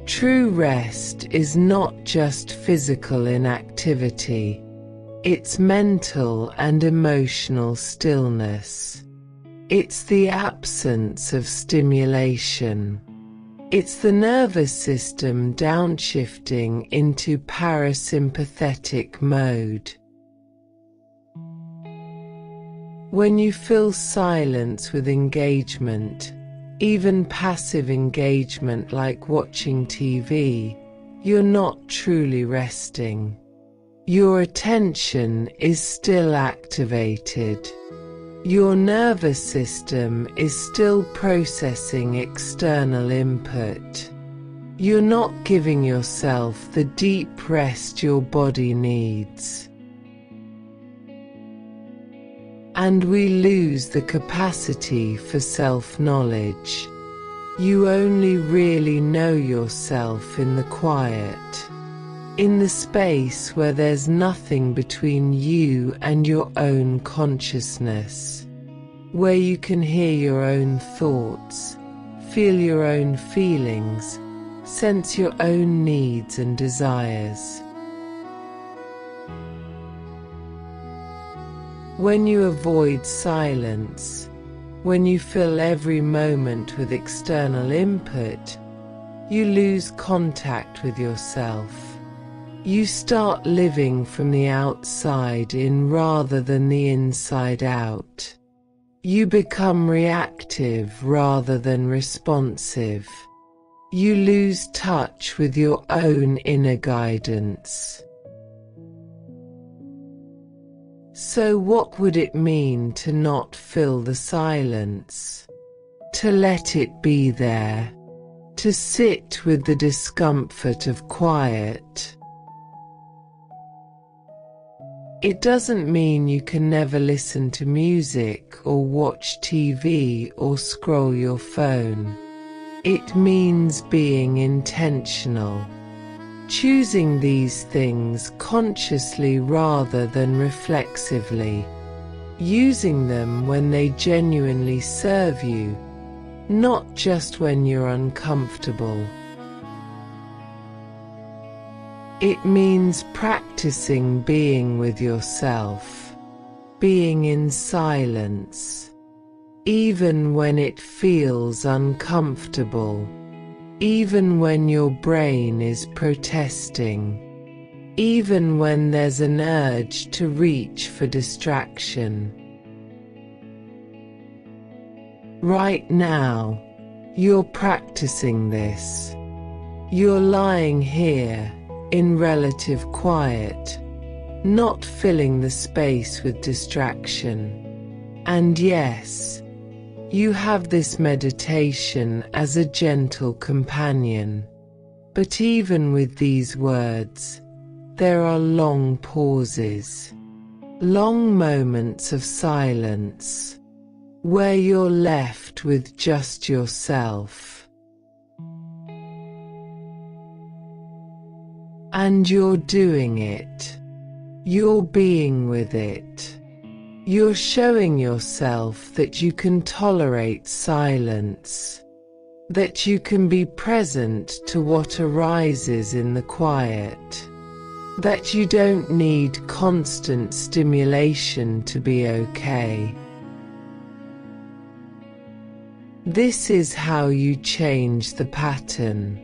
True rest is not just physical inactivity. It's mental and emotional stillness. It's the absence of stimulation. It's the nervous system downshifting into parasympathetic mode. When you fill silence with engagement, even passive engagement like watching TV, you're not truly resting. Your attention is still activated. Your nervous system is still processing external input. You're not giving yourself the deep rest your body needs. And we lose the capacity for self-knowledge. You only really know yourself in the quiet, in the space where there's nothing between you and your own consciousness, where you can hear your own thoughts, feel your own feelings, sense your own needs and desires. When you avoid silence, when you fill every moment with external input, you lose contact with yourself. You start living from the outside in rather than the inside out. You become reactive rather than responsive. You lose touch with your own inner guidance. So what would it mean to not fill the silence? To let it be there, to sit with the discomfort of quiet. It doesn't mean you can never listen to music or watch TV or scroll your phone. It means being intentional, choosing these things consciously rather than reflexively, using them when they genuinely serve you, not just when you're uncomfortable. It means practicing being with yourself, being in silence, even when it feels uncomfortable, even when your brain is protesting, even when there's an urge to reach for distraction. Right now, you're practicing this. You're lying here, in relative quiet, not filling the space with distraction. And yes, you have this meditation as a gentle companion. But even with these words, there are long pauses, long moments of silence, where you're left with just yourself. And you're doing it. You're being with it. You're showing yourself that you can tolerate silence, that you can be present to what arises in the quiet, that you don't need constant stimulation to be okay. This is how you change the pattern.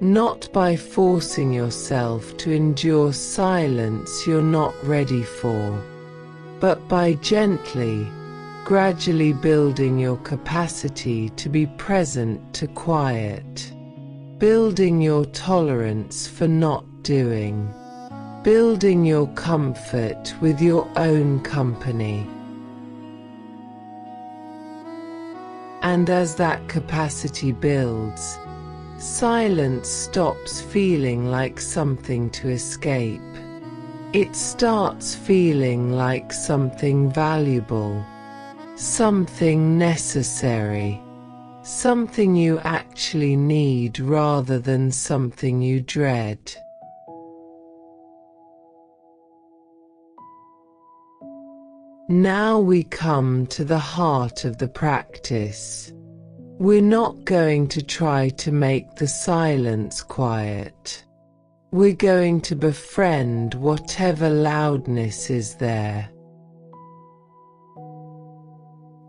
Not by forcing yourself to endure silence you're not ready for, but by gently, gradually building your capacity to be present to quiet, building your tolerance for not doing, building your comfort with your own company. And as that capacity builds, silence stops feeling like something to escape. It starts feeling like something valuable, something necessary, something you actually need rather than something you dread. Now we come to the heart of the practice. We're not going to try to make the silence quiet. We're going to befriend whatever loudness is there.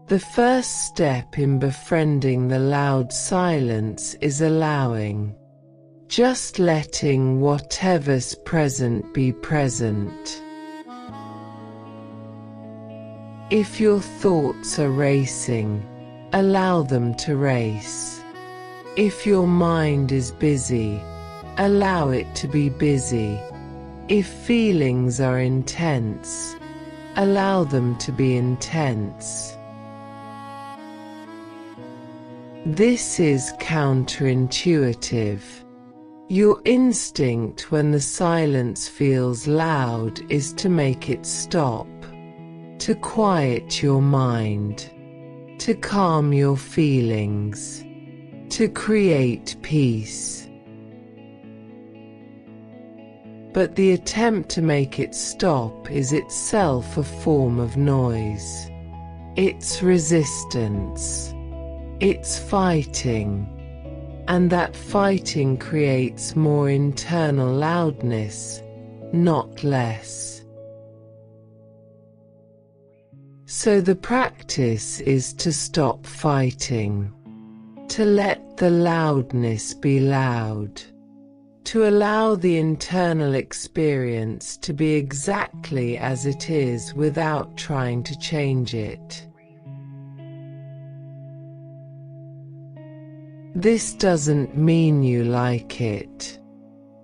The first step in befriending the loud silence is allowing, just letting whatever's present be present. If your thoughts are racing, allow them to race. If your mind is busy, allow it to be busy. If feelings are intense, allow them to be intense. This is counterintuitive. Your instinct when the silence feels loud is to make it stop, to quiet your mind, to calm your feelings, to create peace. But the attempt to make it stop is itself a form of noise. It's resistance. It's fighting. And that fighting creates more internal loudness, not less. So the practice is to stop fighting, to let the loudness be loud, to allow the internal experience to be exactly as it is without trying to change it. This doesn't mean you like it.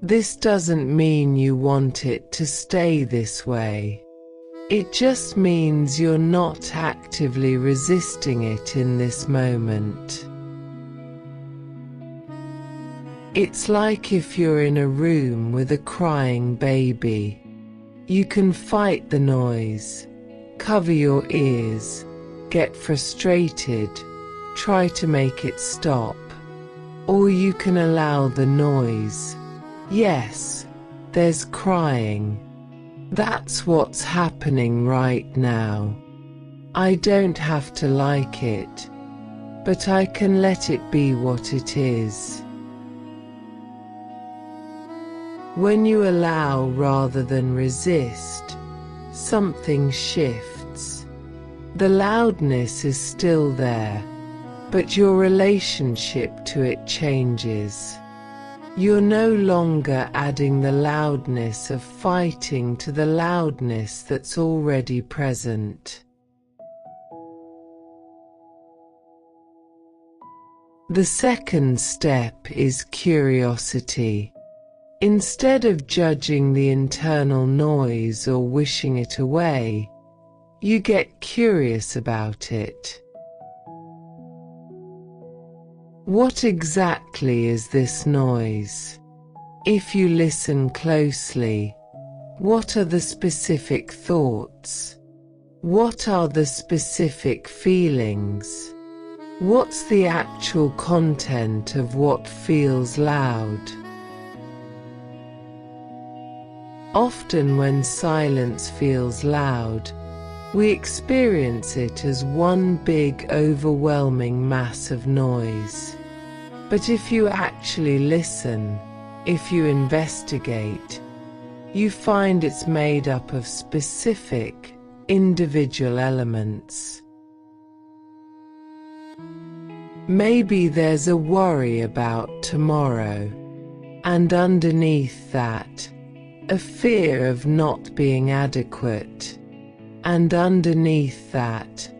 This doesn't mean you want it to stay this way. It just means you're not actively resisting it in this moment. It's like if you're in a room with a crying baby. You can fight the noise, cover your ears, get frustrated, try to make it stop. Or you can allow the noise. Yes, there's crying. That's what's happening right now. I don't have to like it, but I can let it be what it is. When you allow rather than resist, something shifts. The loudness is still there, but your relationship to it changes. You're no longer adding the loudness of fighting to the loudness that's already present. The second step is curiosity. Instead of judging the internal noise or wishing it away, you get curious about it. What exactly is this noise? If you listen closely, what are the specific thoughts? What are the specific feelings? What's the actual content of what feels loud? Often when silence feels loud, we experience it as one big overwhelming mass of noise. But if you actually listen, if you investigate, you find it's made up of specific, individual elements. Maybe there's a worry about tomorrow, and underneath that, a fear of not being adequate, and underneath that,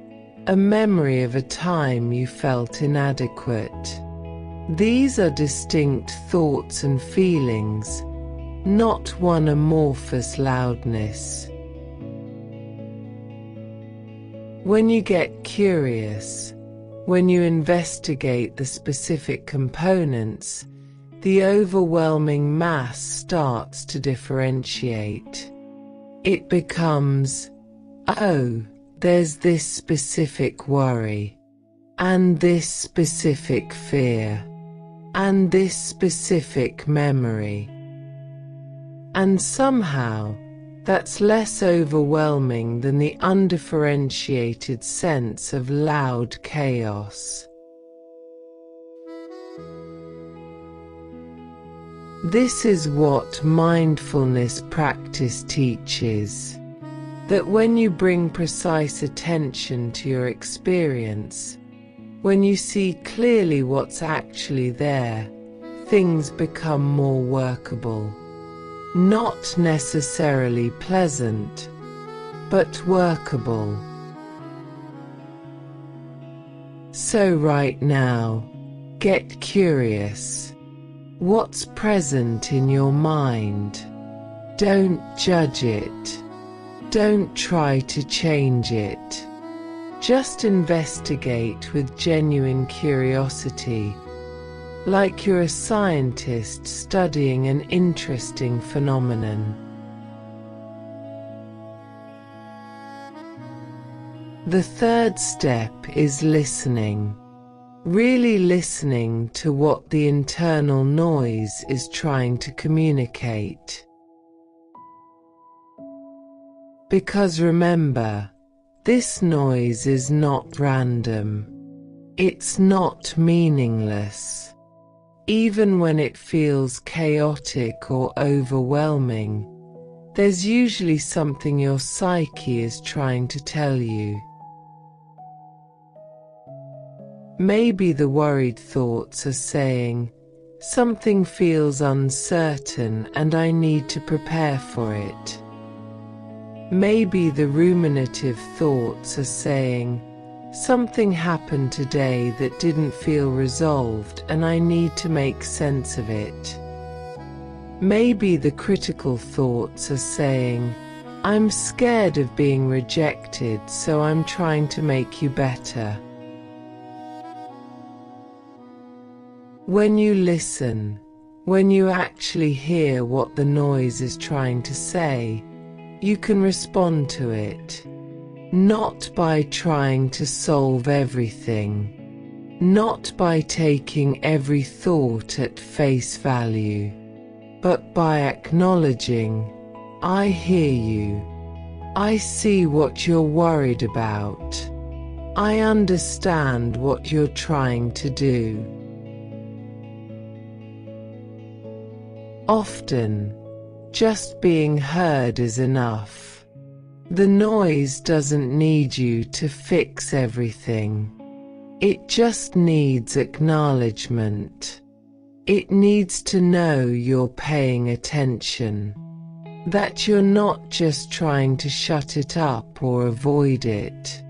a memory of a time you felt inadequate. These are distinct thoughts and feelings, not one amorphous loudness. When you get curious, when you investigate the specific components, the overwhelming mass starts to differentiate. It becomes, oh, there's this specific worry, and this specific fear, and this specific memory. And somehow, that's less overwhelming than the undifferentiated sense of loud chaos. This is what mindfulness practice teaches, that when you bring precise attention to your experience, when you see clearly what's actually there, things become more workable. Not necessarily pleasant, but workable. So right now, get curious. What's present in your mind? Don't judge it. Don't try to change it. Just investigate with genuine curiosity, like you're a scientist studying an interesting phenomenon. The third step is listening. Really listening to what the internal noise is trying to communicate. Because remember, This noise is not random. It's not meaningless. Even when it feels chaotic or overwhelming, there's usually something your psyche is trying to tell you. Maybe the worried thoughts are saying, "Something feels uncertain and I need to prepare for it." Maybe the ruminative thoughts are saying, "Something happened today that didn't feel resolved and I need to make sense of it." Maybe the critical thoughts are saying, "I'm scared of being rejected, so I'm trying to make you better." When you listen, when you actually hear what the noise is trying to say, you can respond to it. Not by trying to solve everything, not by taking every thought at face value, but by acknowledging, "I hear you. I see what you're worried about. I understand what you're trying to do." Often, just being heard is enough. The noise doesn't need you to fix everything. It just needs acknowledgement. It needs to know you're paying attention, that you're not just trying to shut it up or avoid it.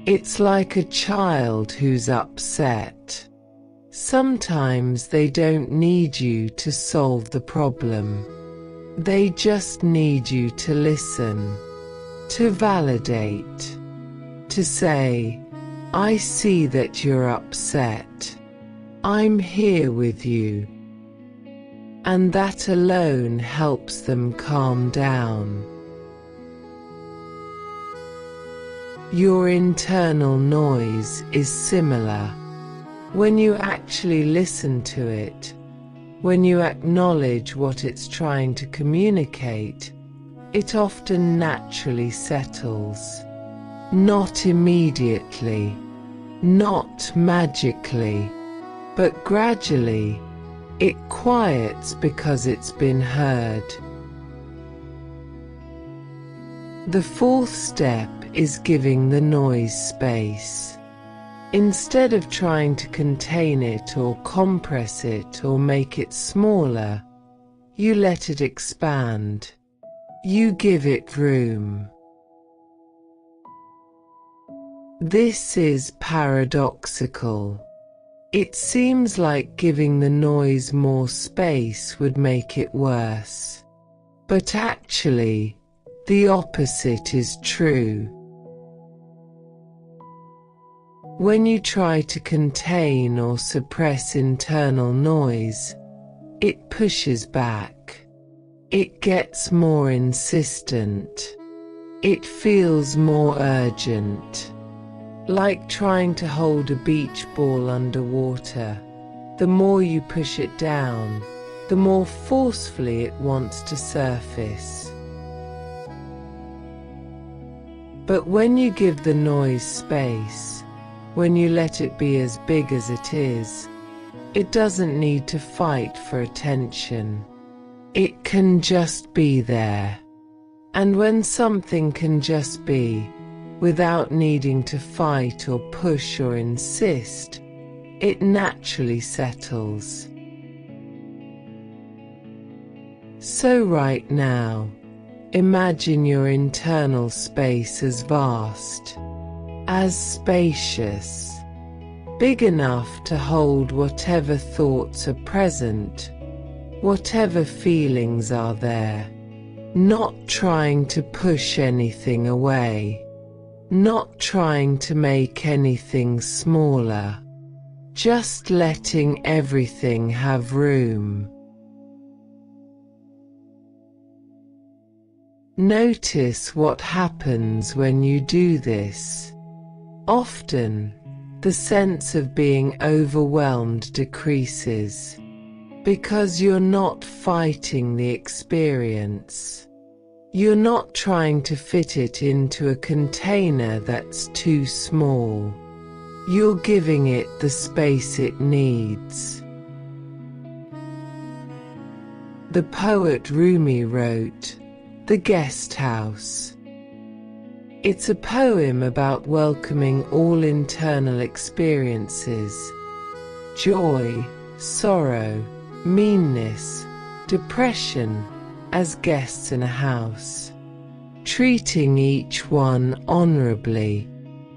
It's like a child who's upset. Sometimes they don't need you to solve the problem. They just need you to listen, to validate, to say, "I see that you're upset. I'm here with you." And that alone helps them calm down. Your internal noise is similar. When you actually listen to it, when you acknowledge what it's trying to communicate, it often naturally settles. Not immediately, not magically, but gradually, it quiets because it's been heard. The fourth step is giving the noise space. Instead of trying to contain it or compress it or make it smaller, you let it expand. You give it room. This is paradoxical. It seems like giving the noise more space would make it worse. But actually, the opposite is true. When you try to contain or suppress internal noise, it pushes back. It gets more insistent. It feels more urgent. Like trying to hold a beach ball underwater. The more you push it down, the more forcefully it wants to surface. But when you give the noise space, when you let it be as big as it is, it doesn't need to fight for attention. It can just be there. And when something can just be, without needing to fight or push or insist, it naturally settles. So right now, imagine your internal space as vast, as spacious, big enough to hold whatever thoughts are present, whatever feelings are there, not trying to push anything away, not trying to make anything smaller, just letting everything have room. Notice what happens when you do this. Often, the sense of being overwhelmed decreases, because you're not fighting the experience. You're not trying to fit it into a container that's too small. You're giving it the space it needs. The poet Rumi wrote, "The Guest House." It's a poem about welcoming all internal experiences, joy, sorrow, meanness, depression, as guests in a house, treating each one honorably,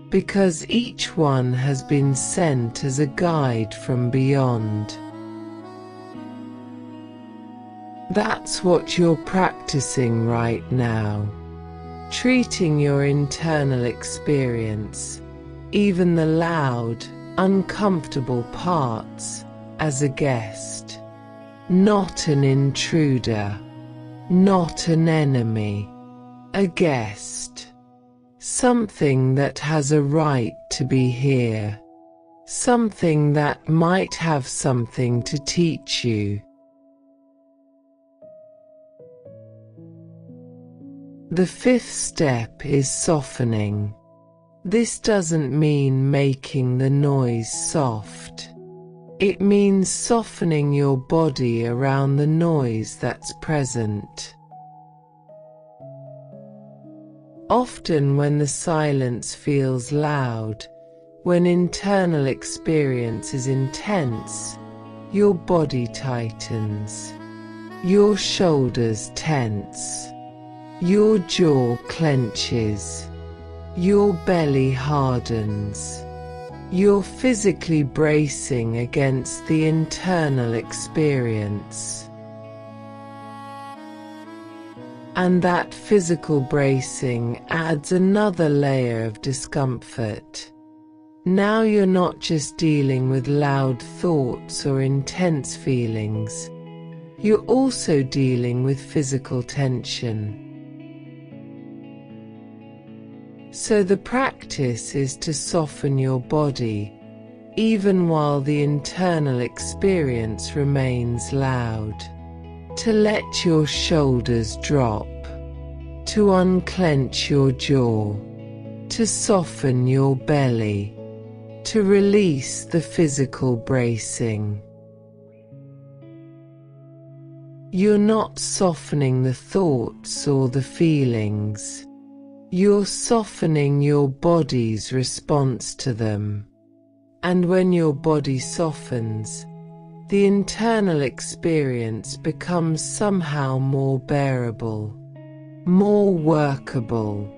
because each one has been sent as a guide from beyond. That's what you're practicing right now, treating your internal experience, even the loud, uncomfortable parts, as a guest, not an intruder, not an enemy, a guest, something that has a right to be here, something that might have something to teach you. The fifth step is softening. This doesn't mean making the noise soft. It means softening your body around the noise that's present. Often when the silence feels loud, when internal experience is intense, your body tightens, your shoulders tense, your jaw clenches, your belly hardens. You're physically bracing against the internal experience. And that physical bracing adds another layer of discomfort. Now you're not just dealing with loud thoughts or intense feelings, you're also dealing with physical tension. So the practice is to soften your body, even while the internal experience remains loud. To let your shoulders drop, to unclench your jaw, to soften your belly, to release the physical bracing. You're not softening the thoughts or the feelings. You're softening your body's response to them. And when your body softens, the internal experience becomes somehow more bearable, more workable.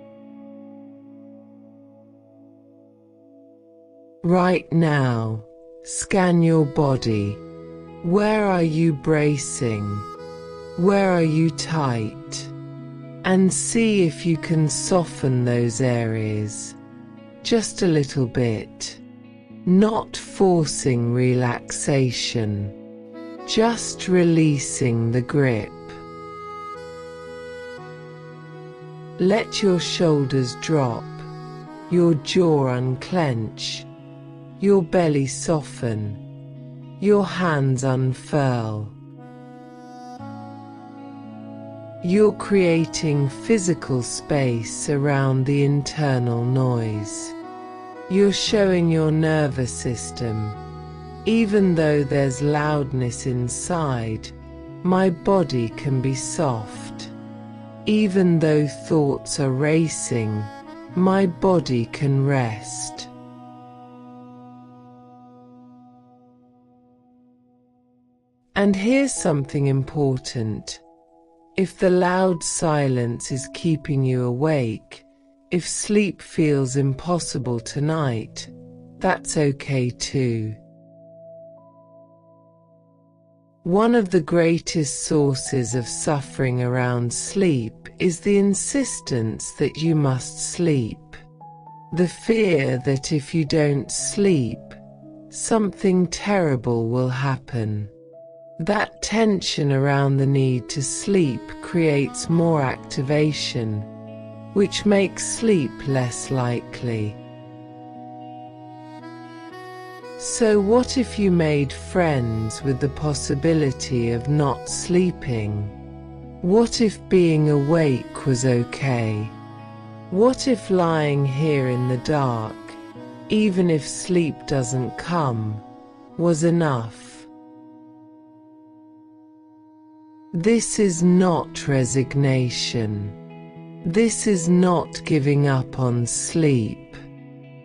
Right now, scan your body. Where are you bracing? Where are you tight? And see if you can soften those areas, just a little bit, not forcing relaxation, just releasing the grip. Let your shoulders drop, your jaw unclench, your belly soften, your hands unfurl. You're creating physical space around the internal noise. You're showing your nervous system, even though there's loudness inside, my body can be soft. Even though thoughts are racing, my body can rest. And here's something important. If the loud silence is keeping you awake, if sleep feels impossible tonight, that's okay too. One of the greatest sources of suffering around sleep is the insistence that you must sleep. The fear that if you don't sleep, something terrible will happen. That tension around the need to sleep creates more activation, which makes sleep less likely. So what if you made friends with the possibility of not sleeping? What if being awake was okay? What if lying here in the dark, even if sleep doesn't come, was enough? This is not resignation. This is not giving up on sleep.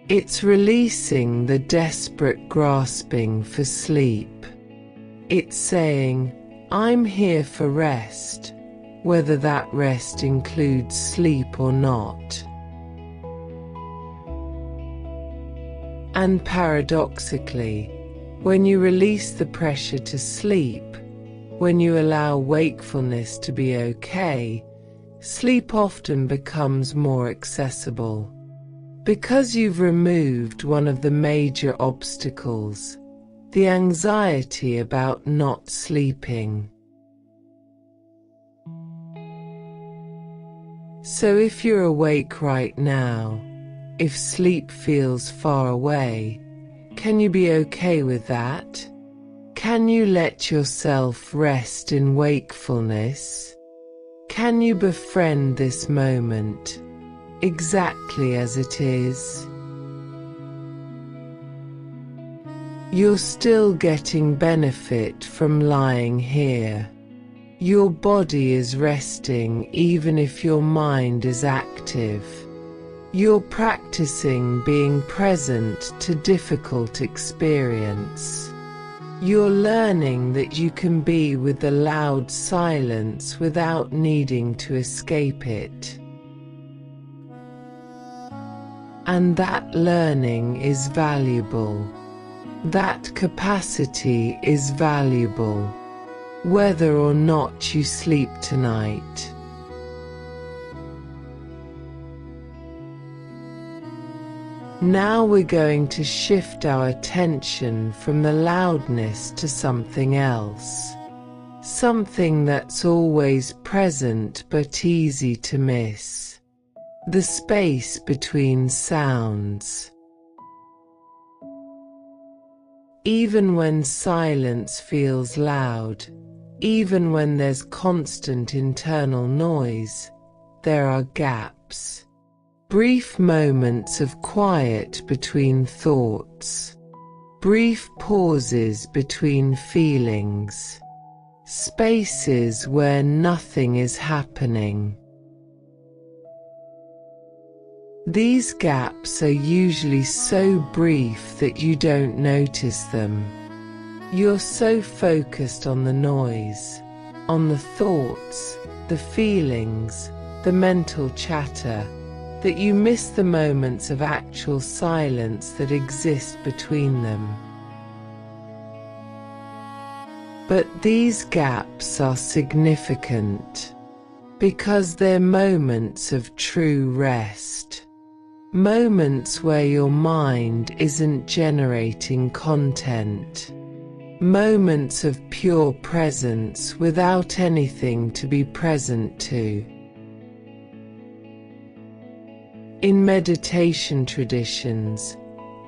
It's releasing the desperate grasping for sleep. It's saying, I'm here for rest, whether that rest includes sleep or not. And paradoxically, when you release the pressure to sleep, when you allow wakefulness to be okay, sleep often becomes more accessible. Because you've removed one of the major obstacles, the anxiety about not sleeping. So if you're awake right now, if sleep feels far away, can you be okay with that? Can you let yourself rest in wakefulness? Can you befriend this moment, exactly as it is? You're still getting benefit from lying here. Your body is resting even if your mind is active. You're practicing being present to difficult experience. You're learning that you can be with the loud silence without needing to escape it. And that learning is valuable. That capacity is valuable, whether or not you sleep tonight. Now we're going to shift our attention from the loudness to something else. Something that's always present but easy to miss. The space between sounds. Even when silence feels loud, even when there's constant internal noise, there are gaps. Brief moments of quiet between thoughts. Brief pauses between feelings. Spaces where nothing is happening. These gaps are usually so brief that you don't notice them. You're so focused on the noise, on the thoughts, the feelings, the mental chatter, that you miss the moments of actual silence that exist between them. But these gaps are significant because they're moments of true rest. Moments where your mind isn't generating content. Moments of pure presence without anything to be present to. In meditation traditions,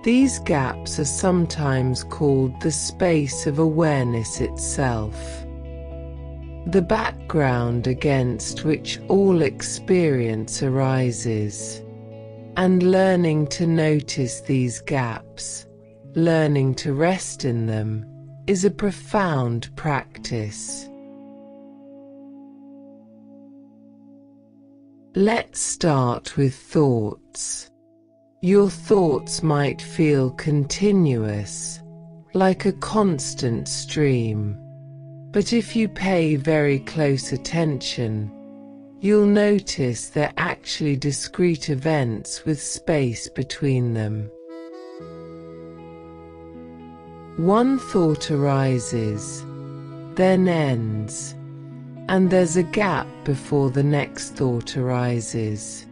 these gaps are sometimes called the space of awareness itself. The background against which all experience arises. And learning to notice these gaps, learning to rest in them, is a profound practice. Let's start with thoughts. Your thoughts might feel continuous, like a constant stream. But if you pay very close attention, you'll notice they're actually discrete events with space between them. One thought arises, then ends, and there's a gap before the next thought arises.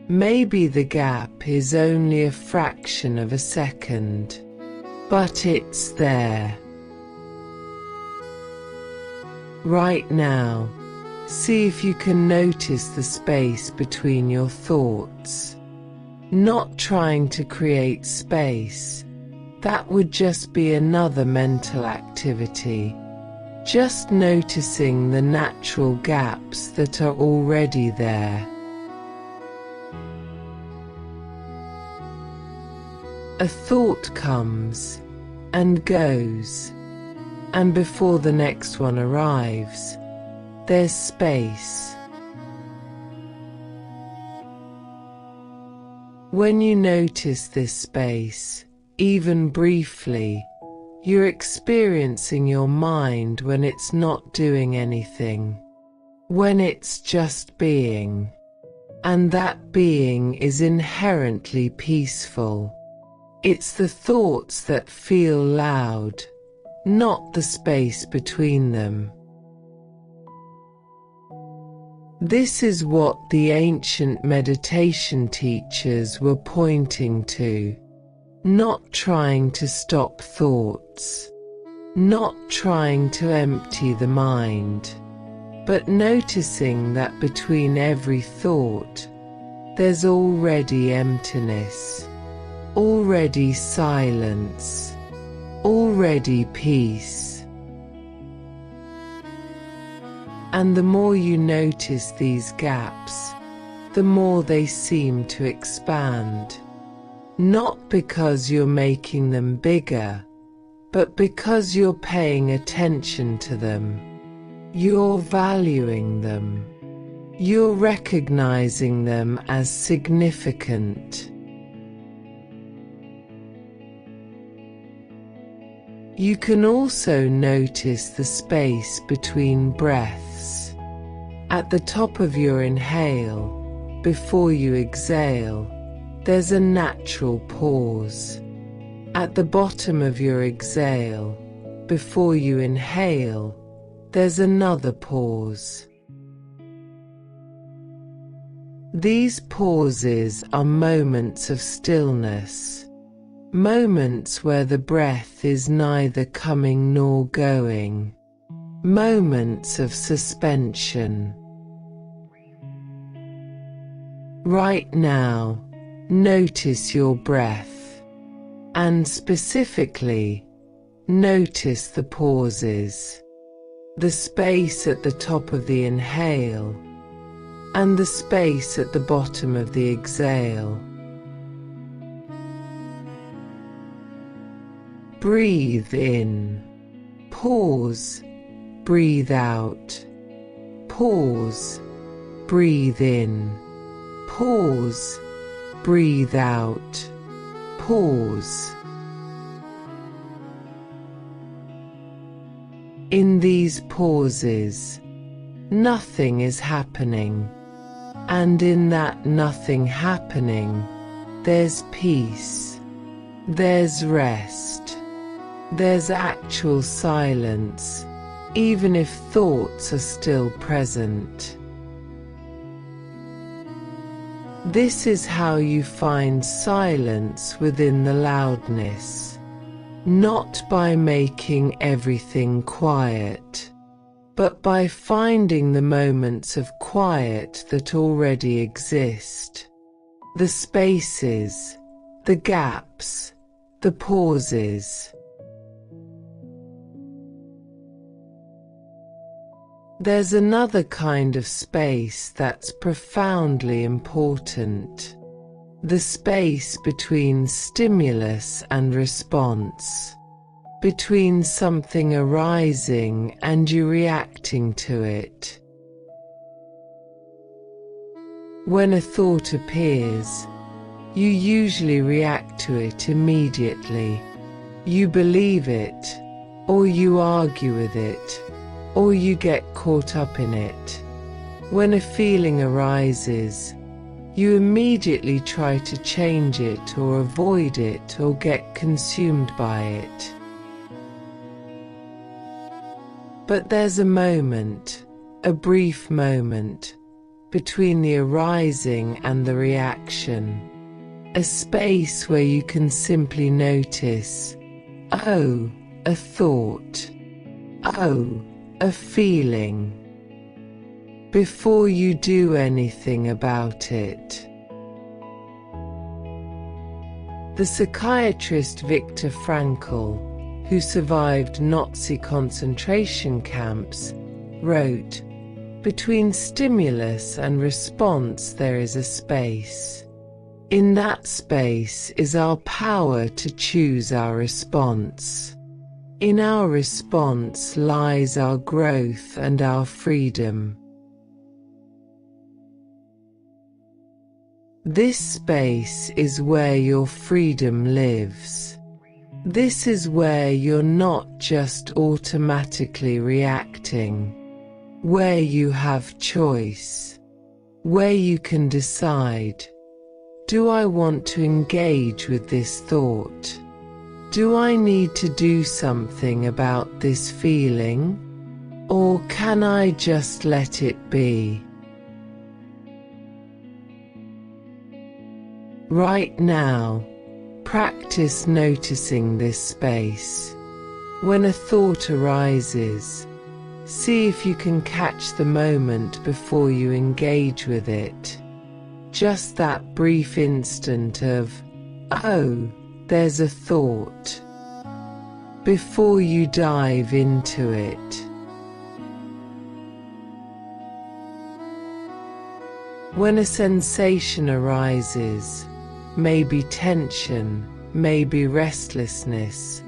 Maybe the gap is only a fraction of a second, but it's there. Right now, see if you can notice the space between your thoughts. Not trying to create space. That would just be another mental activity. just noticing the natural gaps that are already there. A thought comes and goes, and before the next one arrives, there's space. When you notice this space, even briefly, you're experiencing your mind when it's not doing anything, when it's just being, and that being is inherently peaceful. It's the thoughts that feel loud, not the space between them. This is what the ancient meditation teachers were pointing to. Not trying to stop thoughts, not trying to empty the mind, but noticing that between every thought, there's already emptiness, already silence, already peace. And the more you notice these gaps, the more they seem to expand. Not because you're making them bigger, but because you're paying attention to them. You're valuing them. You're recognizing them as significant. You can also notice the space between breaths. At the top of your inhale, before you exhale, there's a natural pause. At the bottom of your exhale, before you inhale, there's another pause. These pauses are moments of stillness, moments where the breath is neither coming nor going, moments of suspension. Right now, notice your breath, and specifically, notice the pauses, the space at the top of the inhale, and the space at the bottom of the exhale. Breathe in, pause, breathe out, pause, breathe in, pause, breathe out, pause. In these pauses, nothing is happening, and in that nothing happening, there's peace, there's rest, there's actual silence, even if thoughts are still present. This is how you find silence within the loudness, not by making everything quiet, but by finding the moments of quiet that already exist, the spaces, the gaps, the pauses. There's another kind of space that's profoundly important, the space between stimulus and response, between something arising and you reacting to it. When a thought appears, you usually react to it immediately. You believe it, or you argue with it, or you get caught up in it. When a feeling arises, you immediately try to change it or avoid it or get consumed by it. But there's a moment, a brief moment, between the arising and the reaction, a space where you can simply notice, oh, a thought, oh, a feeling, before you do anything about it. The psychiatrist Viktor Frankl who survived Nazi concentration camps, wrote, "Between stimulus and response there is a space. In that space is our power to choose our response. In our response lies our growth and our freedom." This space is where your freedom lives. This is where you're not just automatically reacting, where you have choice, where you can decide, do I want to engage with this thought? Do I need to do something about this feeling? Or can I just let it be? Right now, practice noticing this space. When a thought arises, see if you can catch the moment before you engage with it. Just that brief instant of, "Oh, there's a thought," before you dive into it. When a sensation arises, maybe tension, maybe restlessness,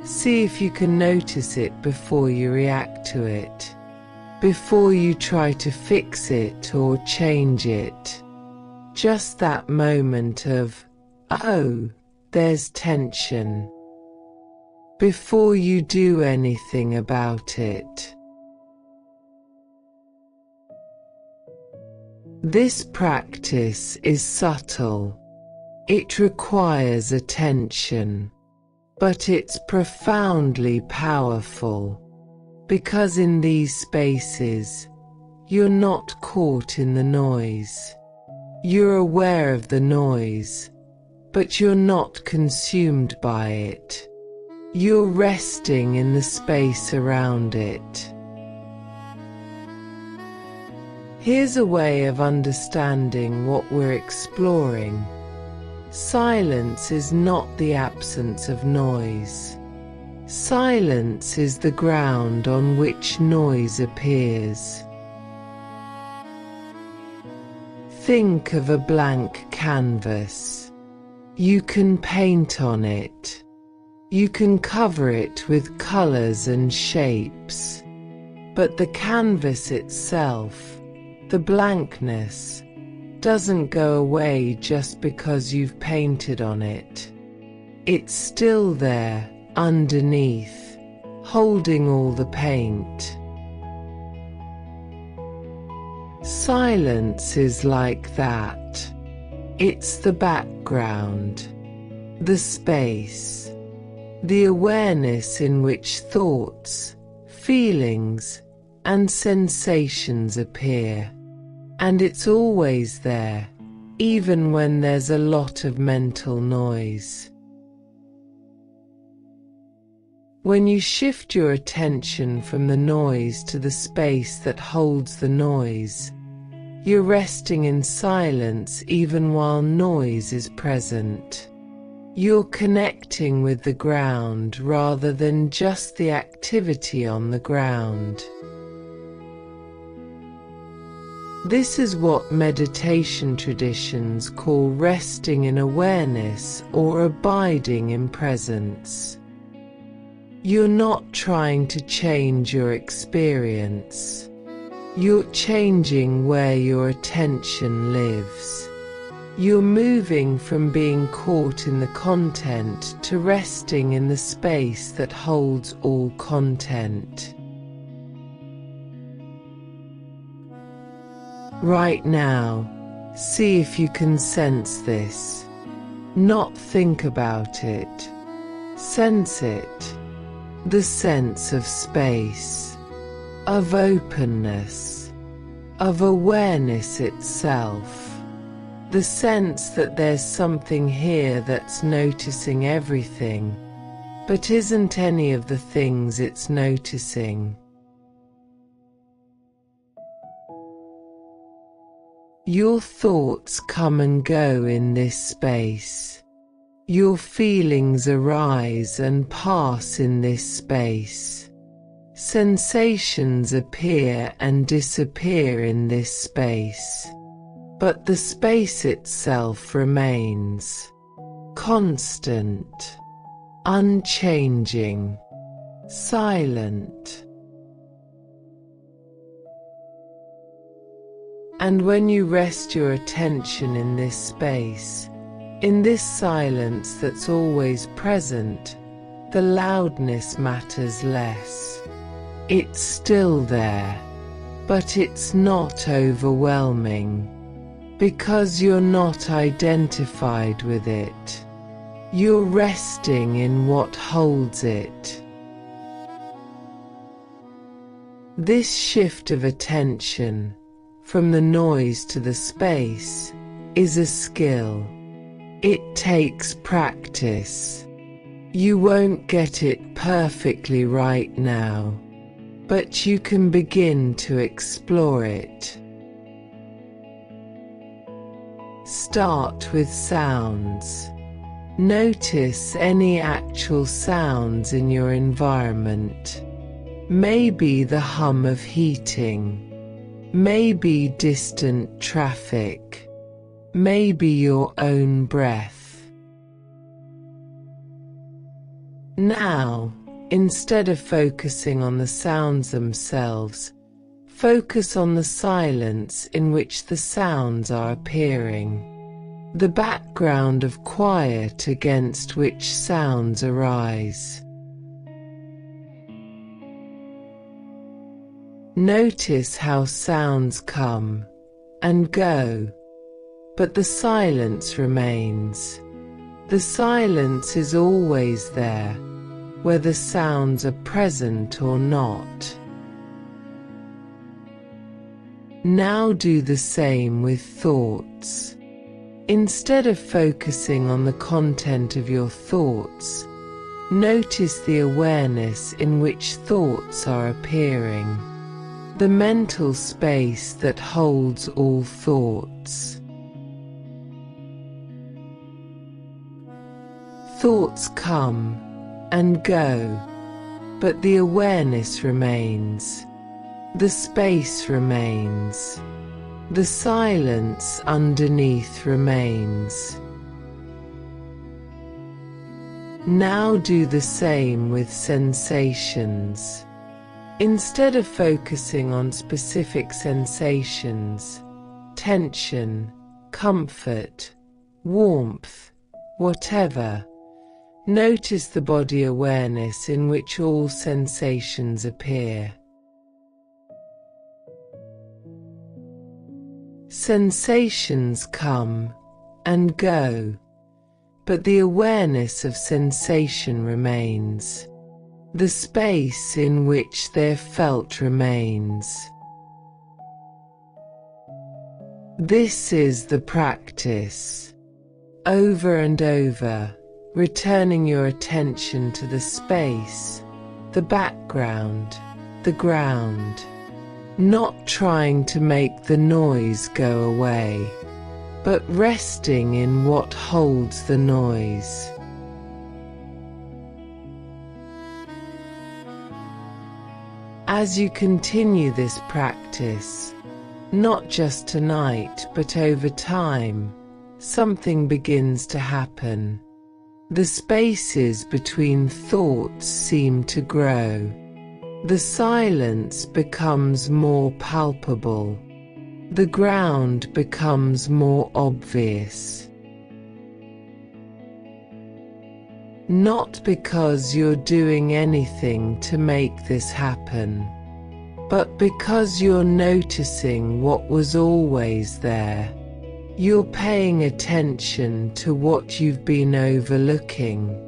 see if you can notice it before you react to it, before you try to fix it or change it. Just that moment of, "Oh, there's tension," before you do anything about it. This practice is subtle. It requires attention, but it's profoundly powerful, because in these spaces, you're not caught in the noise. You're aware of the noise, but you're not consumed by it. You're resting in the space around it. Here's a way of understanding what we're exploring. Silence is not the absence of noise. Silence is the ground on which noise appears. Think of a blank canvas. You can paint on it. You can cover it with colors and shapes. But the canvas itself, the blankness, doesn't go away just because you've painted on it. It's still there, underneath, holding all the paint. Silence is like that. It's the background, the space, the awareness in which thoughts, feelings, and sensations appear. And it's always there, even when there's a lot of mental noise. When you shift your attention from the noise to the space that holds the noise, you're resting in silence even while noise is present. You're connecting with the ground rather than just the activity on the ground. This is what meditation traditions call resting in awareness or abiding in presence. You're not trying to change your experience. You're changing where your attention lives. You're moving from being caught in the content to resting in the space that holds all content. Right now, see if you can sense this. Not think about it. Sense it. The sense of space, of openness, of awareness itself. The sense that there's something here that's noticing everything, but isn't any of the things it's noticing. Your thoughts come and go in this space. Your feelings arise and pass in this space. Sensations appear and disappear in this space. But the space itself remains constant, unchanging, silent. And when you rest your attention in this space, in this silence that's always present, the loudness matters less. It's still there, but it's not overwhelming, because you're not identified with it. You're resting in what holds it. This shift of attention, from the noise to the space, is a skill. It takes practice. You won't get it perfectly right now, but you can begin to explore it. Start with sounds. Notice any actual sounds in your environment. Maybe the hum of heating, maybe distant traffic, maybe your own breath. Now, instead of focusing on the sounds themselves, focus on the silence in which the sounds are appearing, the background of quiet against which sounds arise. Notice how sounds come and go, but the silence remains. The silence is always there, whether sounds are present or not. Now do the same with thoughts. Instead of focusing on the content of your thoughts, notice the awareness in which thoughts are appearing, the mental space that holds all thoughts. Thoughts come and go, but the awareness remains. The space remains. The silence underneath remains. Now do the same with sensations. Instead of focusing on specific sensations, tension, comfort, warmth, whatever, notice the body awareness in which all sensations appear. Sensations come and go, but the awareness of sensation remains. The space in which they're felt remains. This is the practice. Over and over, returning your attention to the space, the background, the ground. Not trying to make the noise go away, but resting in what holds the noise. As you continue this practice, not just tonight but over time, something begins to happen. The spaces between thoughts seem to grow. The silence becomes more palpable. The ground becomes more obvious. Not because you're doing anything to make this happen, but because you're noticing what was always there. You're paying attention to what you've been overlooking.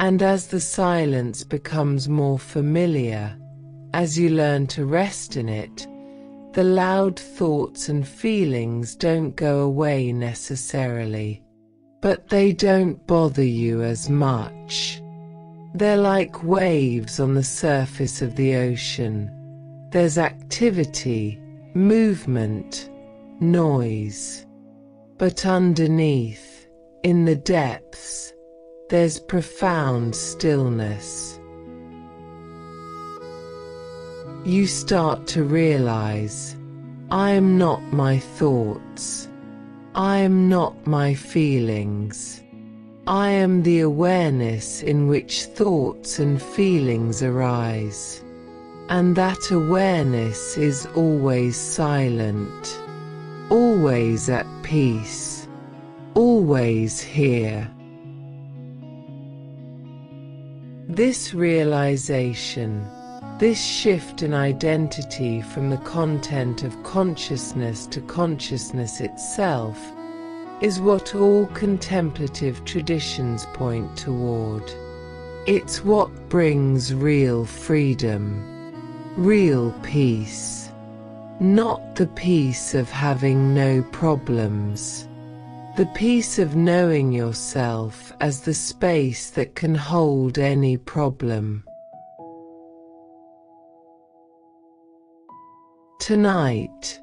And as the silence becomes more familiar, as you learn to rest in it, the loud thoughts and feelings don't go away necessarily, but they don't bother you as much. They're like waves on the surface of the ocean. There's activity, movement, noise, But underneath, in the depths, there's profound stillness. You start to realize, I am not my thoughts. I am not my feelings. I am the awareness in which thoughts and feelings arise. And that awareness is always silent, always at peace, always here. This realization, this shift in identity from the content of consciousness to consciousness itself, is what all contemplative traditions point toward. It's what brings real freedom, real peace, not the peace of having no problems, the peace of knowing yourself as the space that can hold any problem. Tonight,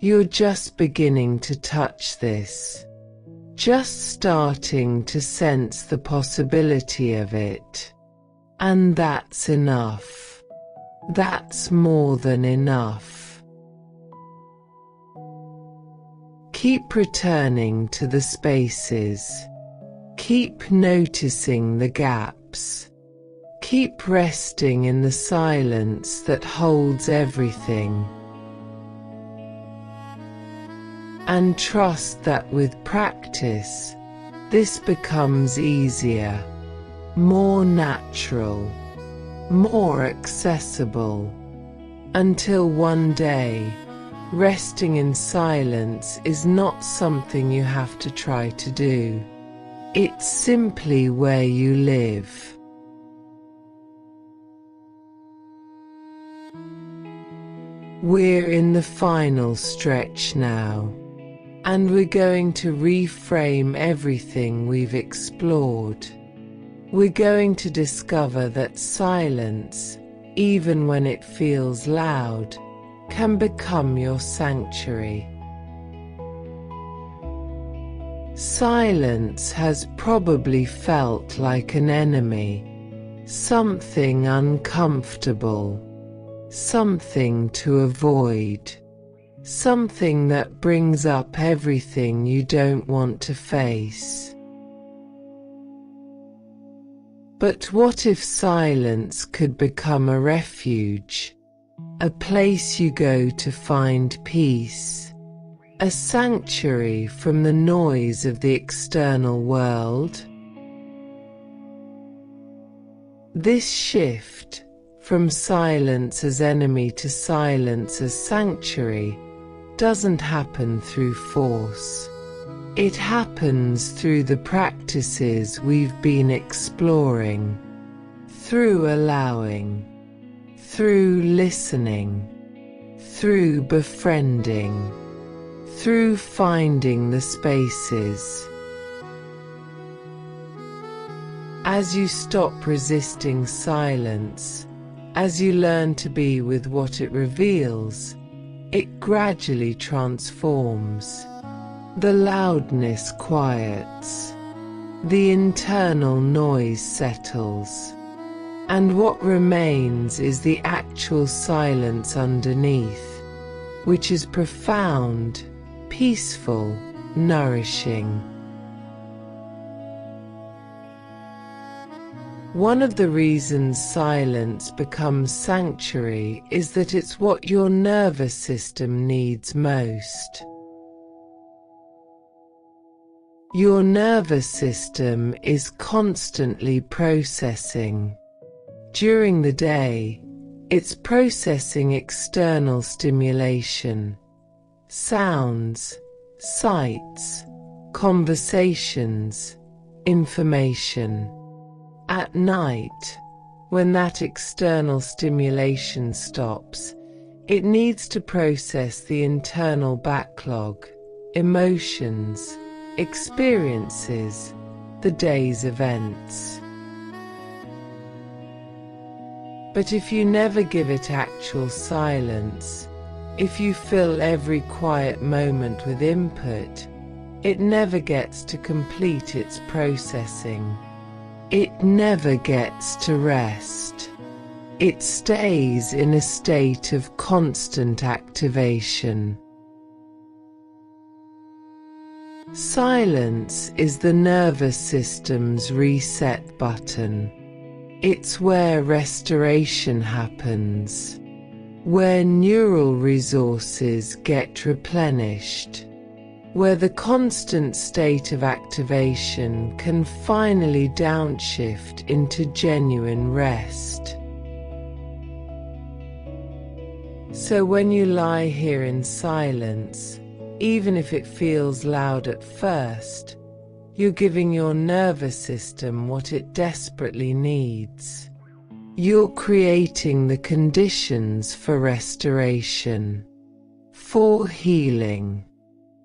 you're just beginning to touch this, just starting to sense the possibility of it. And that's enough. That's more than enough. Keep returning to the spaces. Keep noticing the gaps. Keep resting in the silence that holds everything. And trust that with practice, this becomes easier, more natural, more accessible, until one day, resting in silence is not something you have to try to do. It's simply where you live. We're in the final stretch now. And we're going to reframe everything we've explored. We're going to discover that silence, even when it feels loud, can become your sanctuary. Silence has probably felt like an enemy, something uncomfortable, something to avoid. Something that brings up everything you don't want to face. But what if silence could become a refuge, a place you go to find peace, a sanctuary from the noise of the external world? This shift, from silence as enemy to silence as sanctuary, doesn't happen through force. It happens through the practices we've been exploring, through allowing, through listening, through befriending, through finding the spaces. As you stop resisting silence, as you learn to be with what it reveals, it gradually transforms. The loudness quiets, the internal noise settles, and what remains is the actual silence underneath, which is profound, peaceful, nourishing. One of the reasons silence becomes sanctuary is that it's what your nervous system needs most. Your nervous system is constantly processing. During the day, it's processing external stimulation, sounds, sights, conversations, information. At night, when that external stimulation stops, it needs to process the internal backlog, emotions, experiences, the day's events. But if you never give it actual silence, if you fill every quiet moment with input, It never gets to complete its processing. It never gets to rest. It stays in a state of constant activation. Silence is the nervous system's reset button. It's where restoration happens, where neural resources get replenished, where the constant state of activation can finally downshift into genuine rest. So when you lie here in silence, even if it feels loud at first, you're giving your nervous system what it desperately needs. You're creating the conditions for restoration, for healing,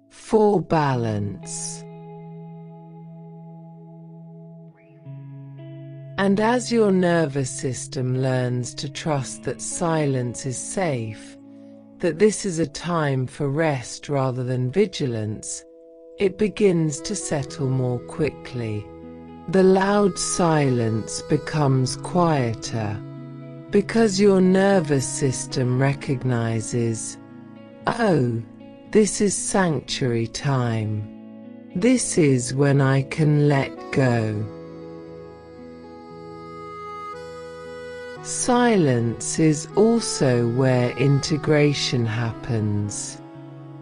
for balance. And as your nervous system learns to trust that silence is safe, that this is a time for rest rather than vigilance, it begins to settle more quickly. The loud silence becomes quieter, because your nervous system recognizes, oh, this is sanctuary time. This is when I can let go. Silence is also where integration happens,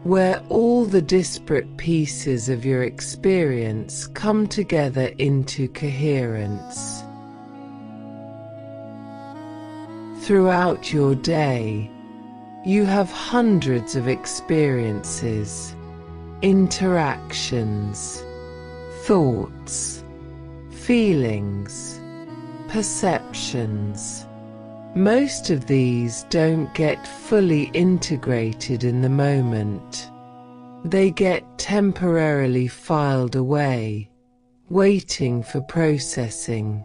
where all the disparate pieces of your experience come together into coherence. Throughout your day, you have hundreds of experiences, interactions, thoughts, feelings, perceptions. Most of these don't get fully integrated in the moment. They get temporarily filed away, waiting for processing.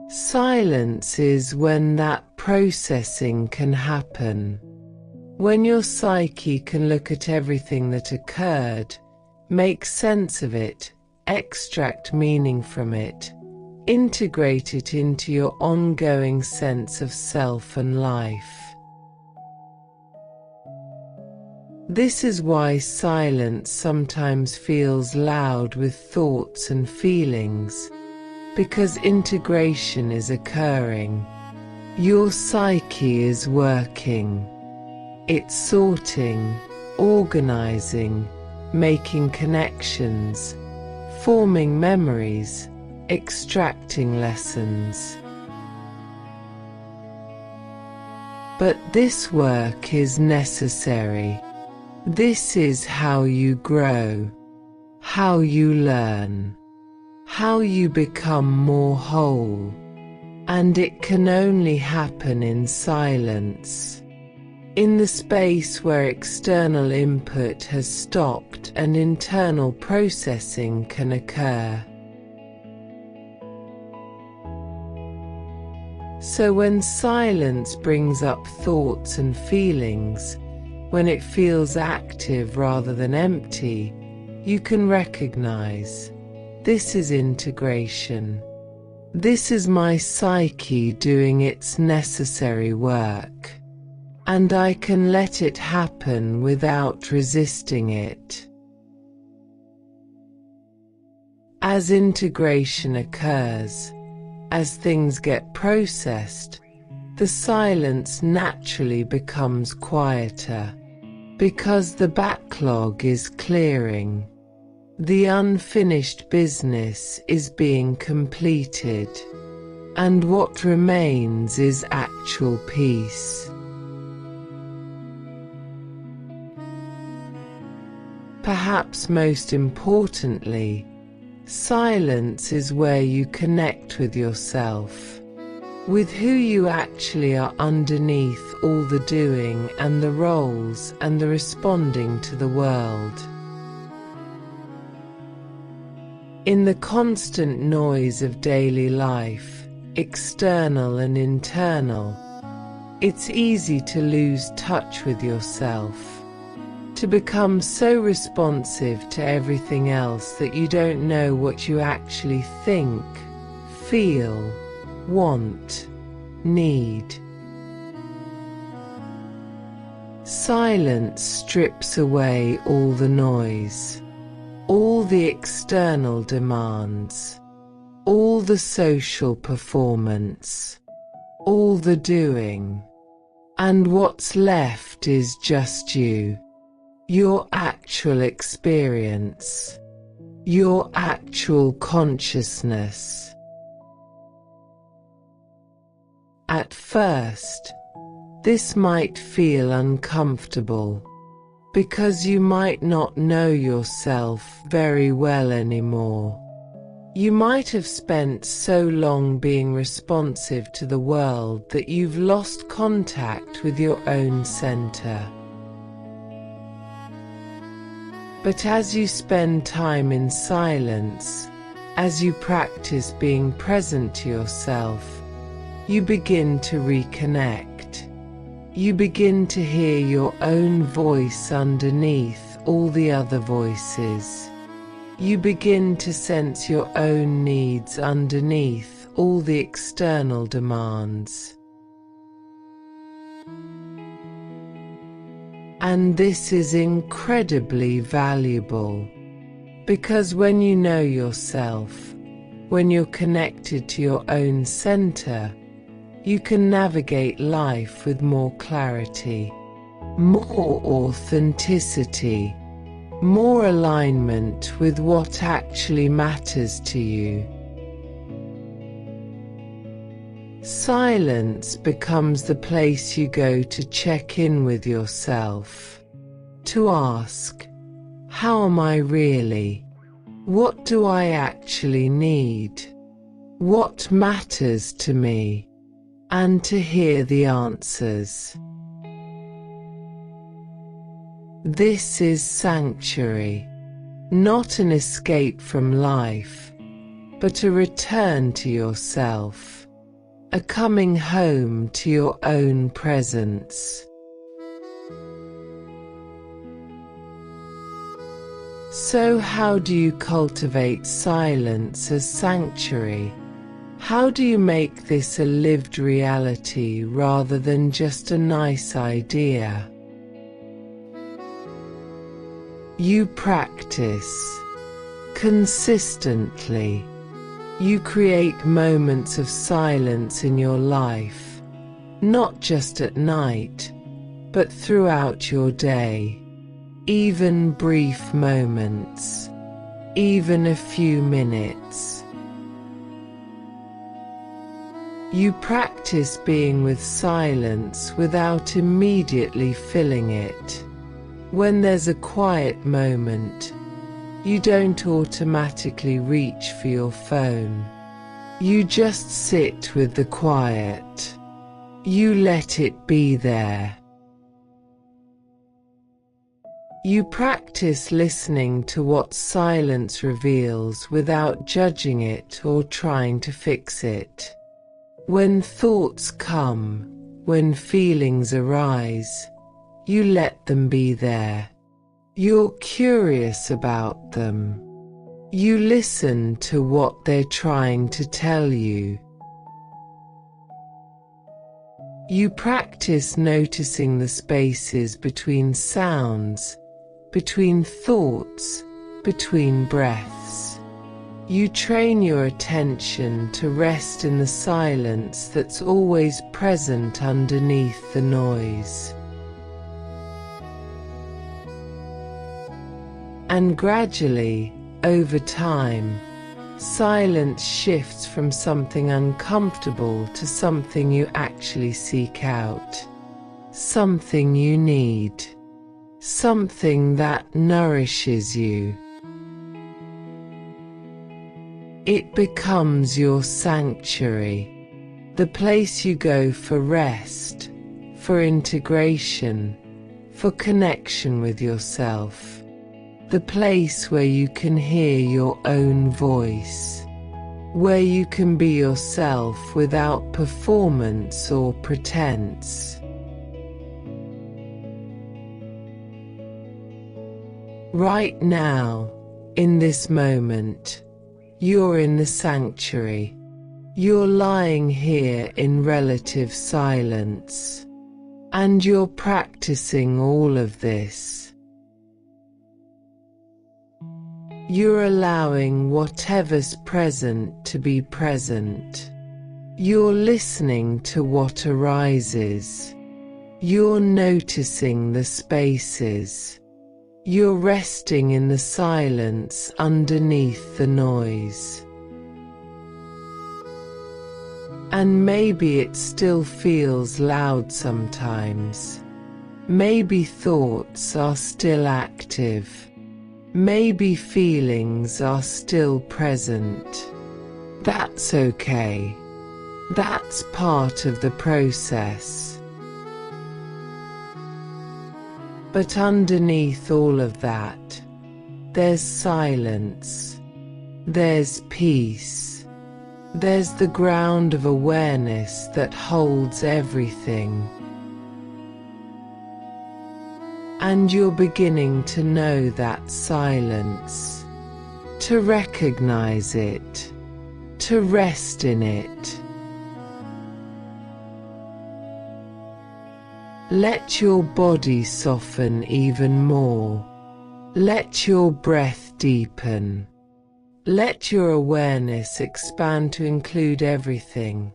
Silence is when that processing can happen, when your psyche can look at everything that occurred, make sense of it, extract meaning from it, integrate it into your ongoing sense of self and life. This is why silence sometimes feels loud with thoughts and feelings, because integration is occurring. Your psyche is working. It's sorting, organizing, making connections, forming memories, extracting lessons. But this work is necessary. This is how you grow, how you learn, how you become more whole. And it can only happen in silence, in the space where external input has stopped and internal processing can occur. So when silence brings up thoughts and feelings, when it feels active rather than empty, you can recognize, this is integration. This is my psyche doing its necessary work. And I can let it happen without resisting it. As integration occurs, as things get processed, the silence naturally becomes quieter, because the backlog is clearing. The unfinished business is being completed, and what remains is actual peace. Perhaps most importantly, silence is where you connect with yourself, with who you actually are underneath all the doing and the roles and the responding to the world. In the constant noise of daily life, external and internal, it's easy to lose touch with yourself, to become so responsive to everything else that you don't know what you actually think, feel, want, need. Silence strips away all the noise, all the external demands, all the social performance, all the doing, and what's left is just you, your actual experience, your actual consciousness. At first, this might feel uncomfortable, because you might not know yourself very well anymore. You might have spent so long being responsive to the world that you've lost contact with your own center. But as you spend time in silence, as you practice being present to yourself, you begin to reconnect. You begin to hear your own voice underneath all the other voices. You begin to sense your own needs underneath all the external demands. And this is incredibly valuable, because when you know yourself, when you're connected to your own center, you can navigate life with more clarity, more authenticity, more alignment with what actually matters to you. Silence becomes the place you go to check in with yourself, to ask, how am I really? What do I actually need? What matters to me? And to hear the answers. This is sanctuary, not an escape from life, but a return to yourself, a coming home to your own presence. So how do you cultivate silence as sanctuary? How do you make this a lived reality rather than just a nice idea? You practice consistently. You create moments of silence in your life, not just at night, but throughout your day. Even brief moments, even a few minutes. You practice being with silence without immediately filling it. When there's a quiet moment, you don't automatically reach for your phone. You just sit with the quiet. You let it be there. You practice listening to what silence reveals without judging it or trying to fix it. When thoughts come, when feelings arise, you let them be there. You're curious about them. You listen to what they're trying to tell you. You practice noticing the spaces between sounds, between thoughts, between breaths. You train your attention to rest in the silence that's always present underneath the noise. And gradually, over time, silence shifts from something uncomfortable to something you actually seek out, something you need, something that nourishes you. It becomes your sanctuary, the place you go for rest, for integration, for connection with yourself, the place where you can hear your own voice, where you can be yourself without performance or pretense. Right now, in this moment, you're in the sanctuary. You're lying here in relative silence, and you're practicing all of this. You're allowing whatever's present to be present. You're listening to what arises. You're noticing the spaces. You're resting in the silence underneath the noise. And maybe it still feels loud sometimes. Maybe thoughts are still active. Maybe feelings are still present. That's okay. That's part of the process. But underneath all of that, there's silence. There's peace. There's the ground of awareness that holds everything. And you're beginning to know that silence, to recognize it, to rest in it. Let your body soften even more. Let your breath deepen. Let your awareness expand to include everything: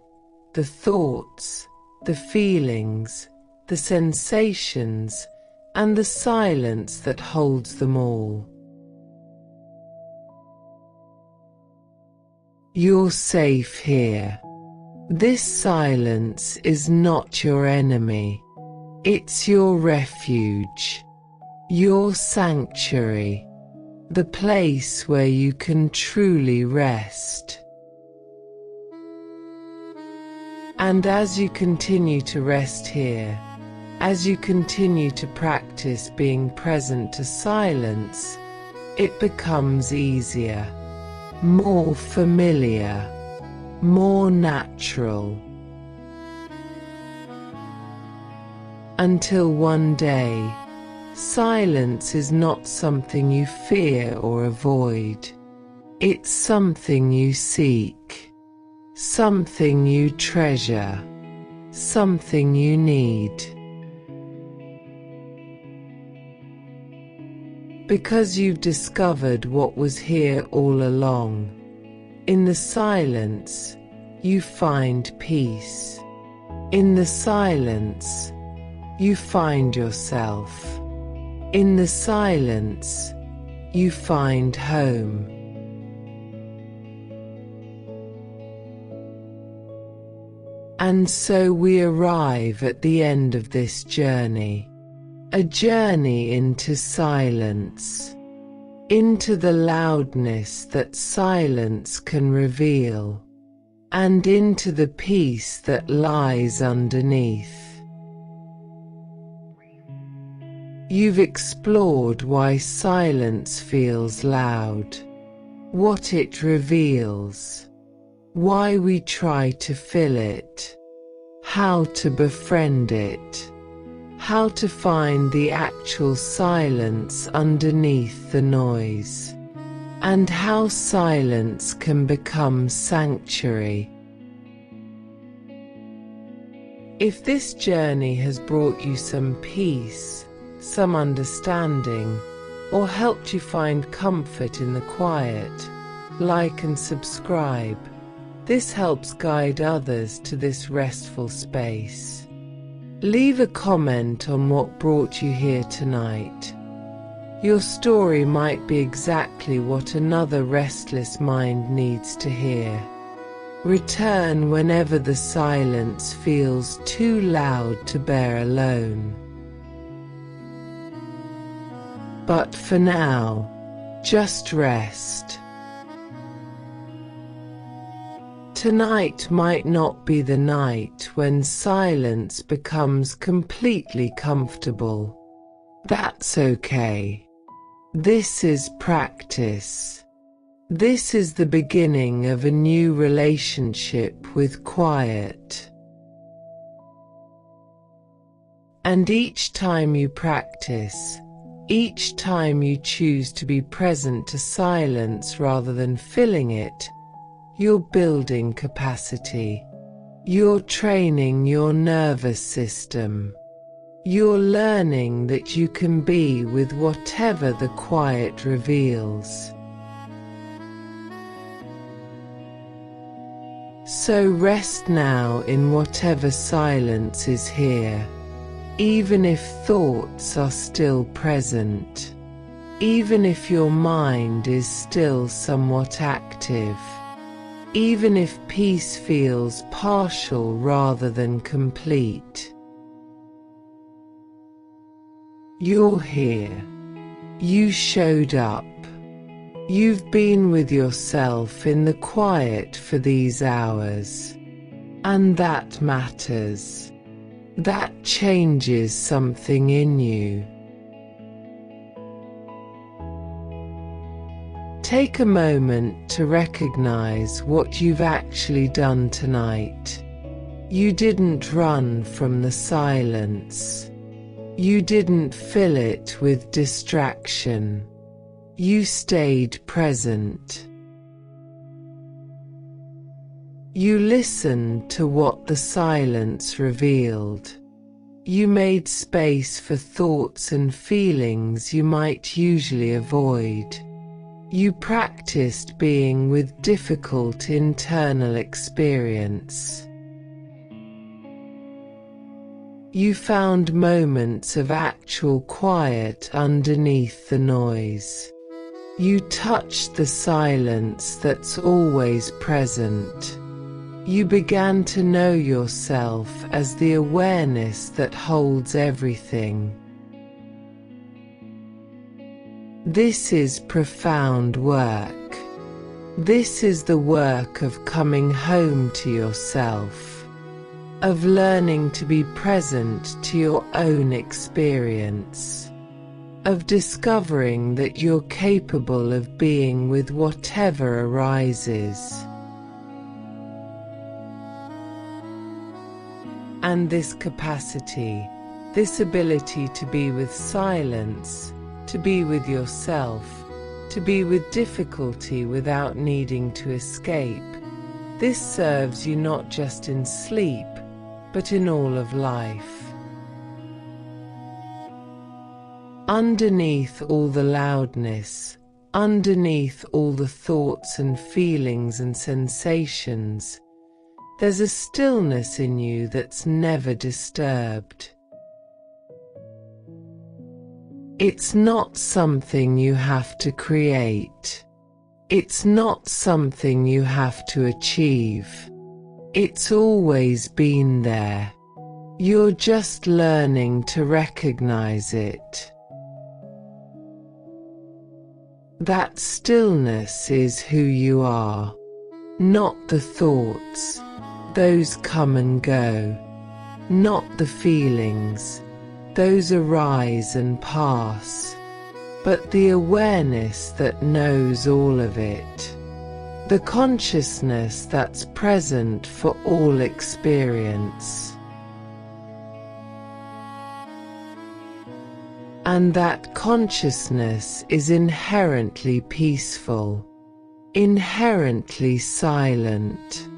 the thoughts, the feelings, the sensations, and the silence that holds them all. You're safe here. This silence is not your enemy. It's your refuge, your sanctuary, the place where you can truly rest. And as you continue to rest here, as you continue to practice being present to silence, it becomes easier, more familiar, more natural. Until one day, silence is not something you fear or avoid. It's something you seek, something you treasure, something you need. Because you've discovered what was here all along. In the silence, you find peace. In the silence, you find yourself. In the silence, you find home. And so we arrive at the end of this journey. A journey into silence, into the loudness that silence can reveal, and into the peace that lies underneath. You've explored why silence feels loud, what it reveals, why we try to fill it, how to befriend it, how to find the actual silence underneath the noise, and how silence can become sanctuary. If this journey has brought you some peace, some understanding, or helped you find comfort in the quiet, like and subscribe. This helps guide others to this restful space. Leave a comment on what brought you here tonight. Your story might be exactly what another restless mind needs to hear. Return whenever the silence feels too loud to bear alone. But for now, just rest. Tonight might not be the night when silence becomes completely comfortable. That's okay. This is practice. This is the beginning of a new relationship with quiet. And each time you practice, Each time you choose to be present to silence rather than filling it, you're building capacity. You're training your nervous system. You're learning that you can be with whatever the quiet reveals. So rest now in whatever silence is here, even if thoughts are still present, even if your mind is still somewhat active, even if peace feels partial rather than complete. You're here. You showed up. You've been with yourself in the quiet for these hours. And that matters. That changes something in you. Take a moment to recognize what you've actually done tonight. You didn't run from the silence. You didn't fill it with distraction. You stayed present. You listened to what the silence revealed. You made space for thoughts and feelings you might usually avoid. You practiced being with difficult internal experience. You found moments of actual quiet underneath the noise. You touched the silence that's always present. You began to know yourself as the awareness that holds everything. This is profound work. This is the work of coming home to yourself, of learning to be present to your own experience, of discovering that you're capable of being with whatever arises. And this capacity, this ability to be with silence, to be with yourself, to be with difficulty without needing to escape, this serves you not just in sleep, but in all of life. Underneath all the loudness, underneath all the thoughts and feelings and sensations, there's a stillness in you that's never disturbed. It's not something you have to create. It's not something you have to achieve. It's always been there. You're just learning to recognize it. That stillness is who you are, not the thoughts. Those come and go. Not the feelings. Those arise and pass. But the awareness that knows all of it. The consciousness that's present for all experience. And that consciousness is inherently peaceful, inherently silent,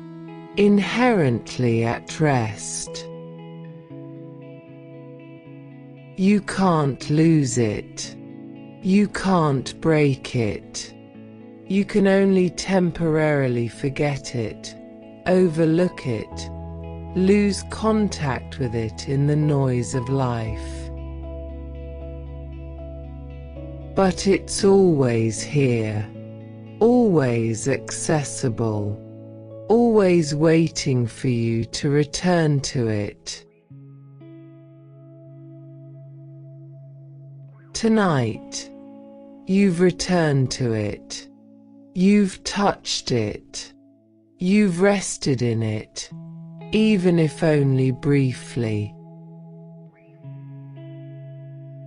inherently at rest. You can't lose it. You can't break it. You can only temporarily forget it, overlook it, lose contact with it in the noise of life. But it's always here, always accessible, always waiting for you to return to it. Tonight, you've returned to it. You've touched it. You've rested in it, even if only briefly.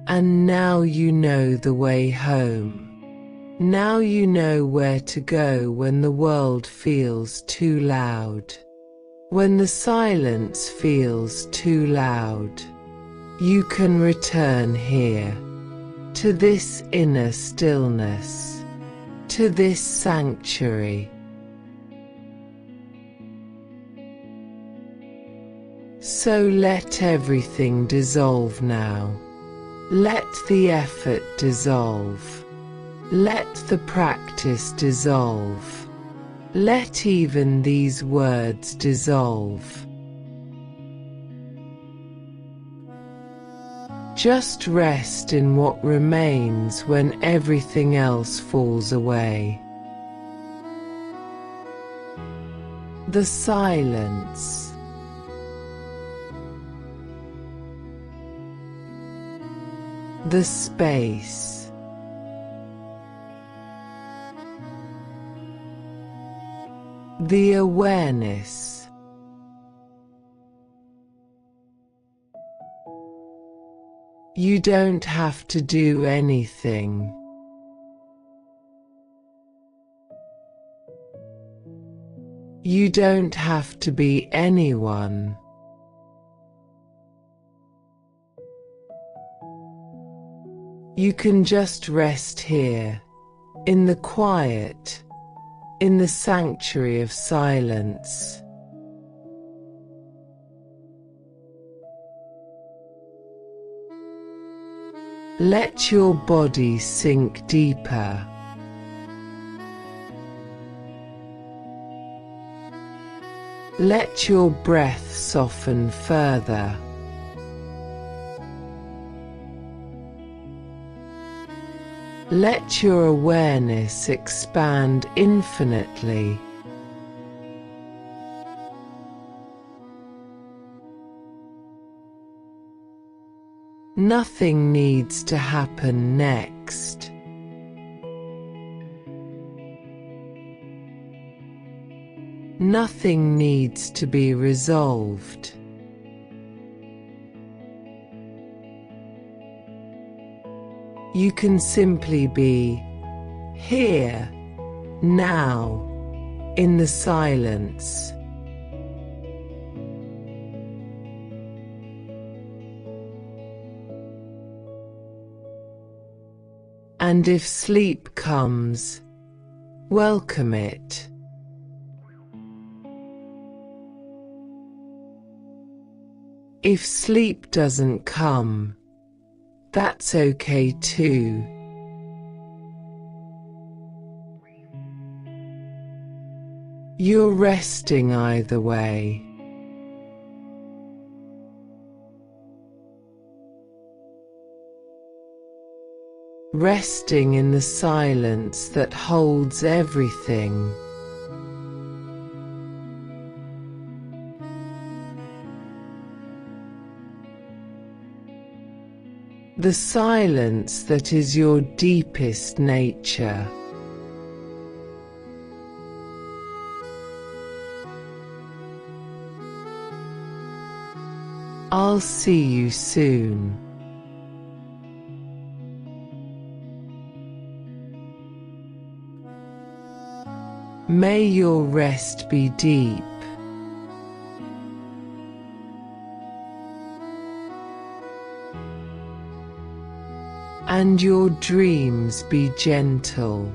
And now you know the way home. Now you know where to go when the world feels too loud. When the silence feels too loud. You can return here. to this inner stillness, to this sanctuary. So let everything dissolve now. Let the effort dissolve. Let the practice dissolve. Let even these words dissolve. Just rest in what remains when everything else falls away. The silence. The space. The awareness. You don't have to do anything. You don't have to be anyone. You can just rest here, in the quiet, in the sanctuary of silence. Let your body sink deeper. Let your breath soften further. Let your awareness expand infinitely. Nothing needs to happen next. Nothing needs to be resolved. You can simply be here, now, in the silence. And if sleep comes, welcome it. If sleep doesn't come, that's okay too. You're resting either way. Resting in the silence that holds everything. The silence that is your deepest nature. I'll see you soon. May your rest be deep. And your dreams be gentle.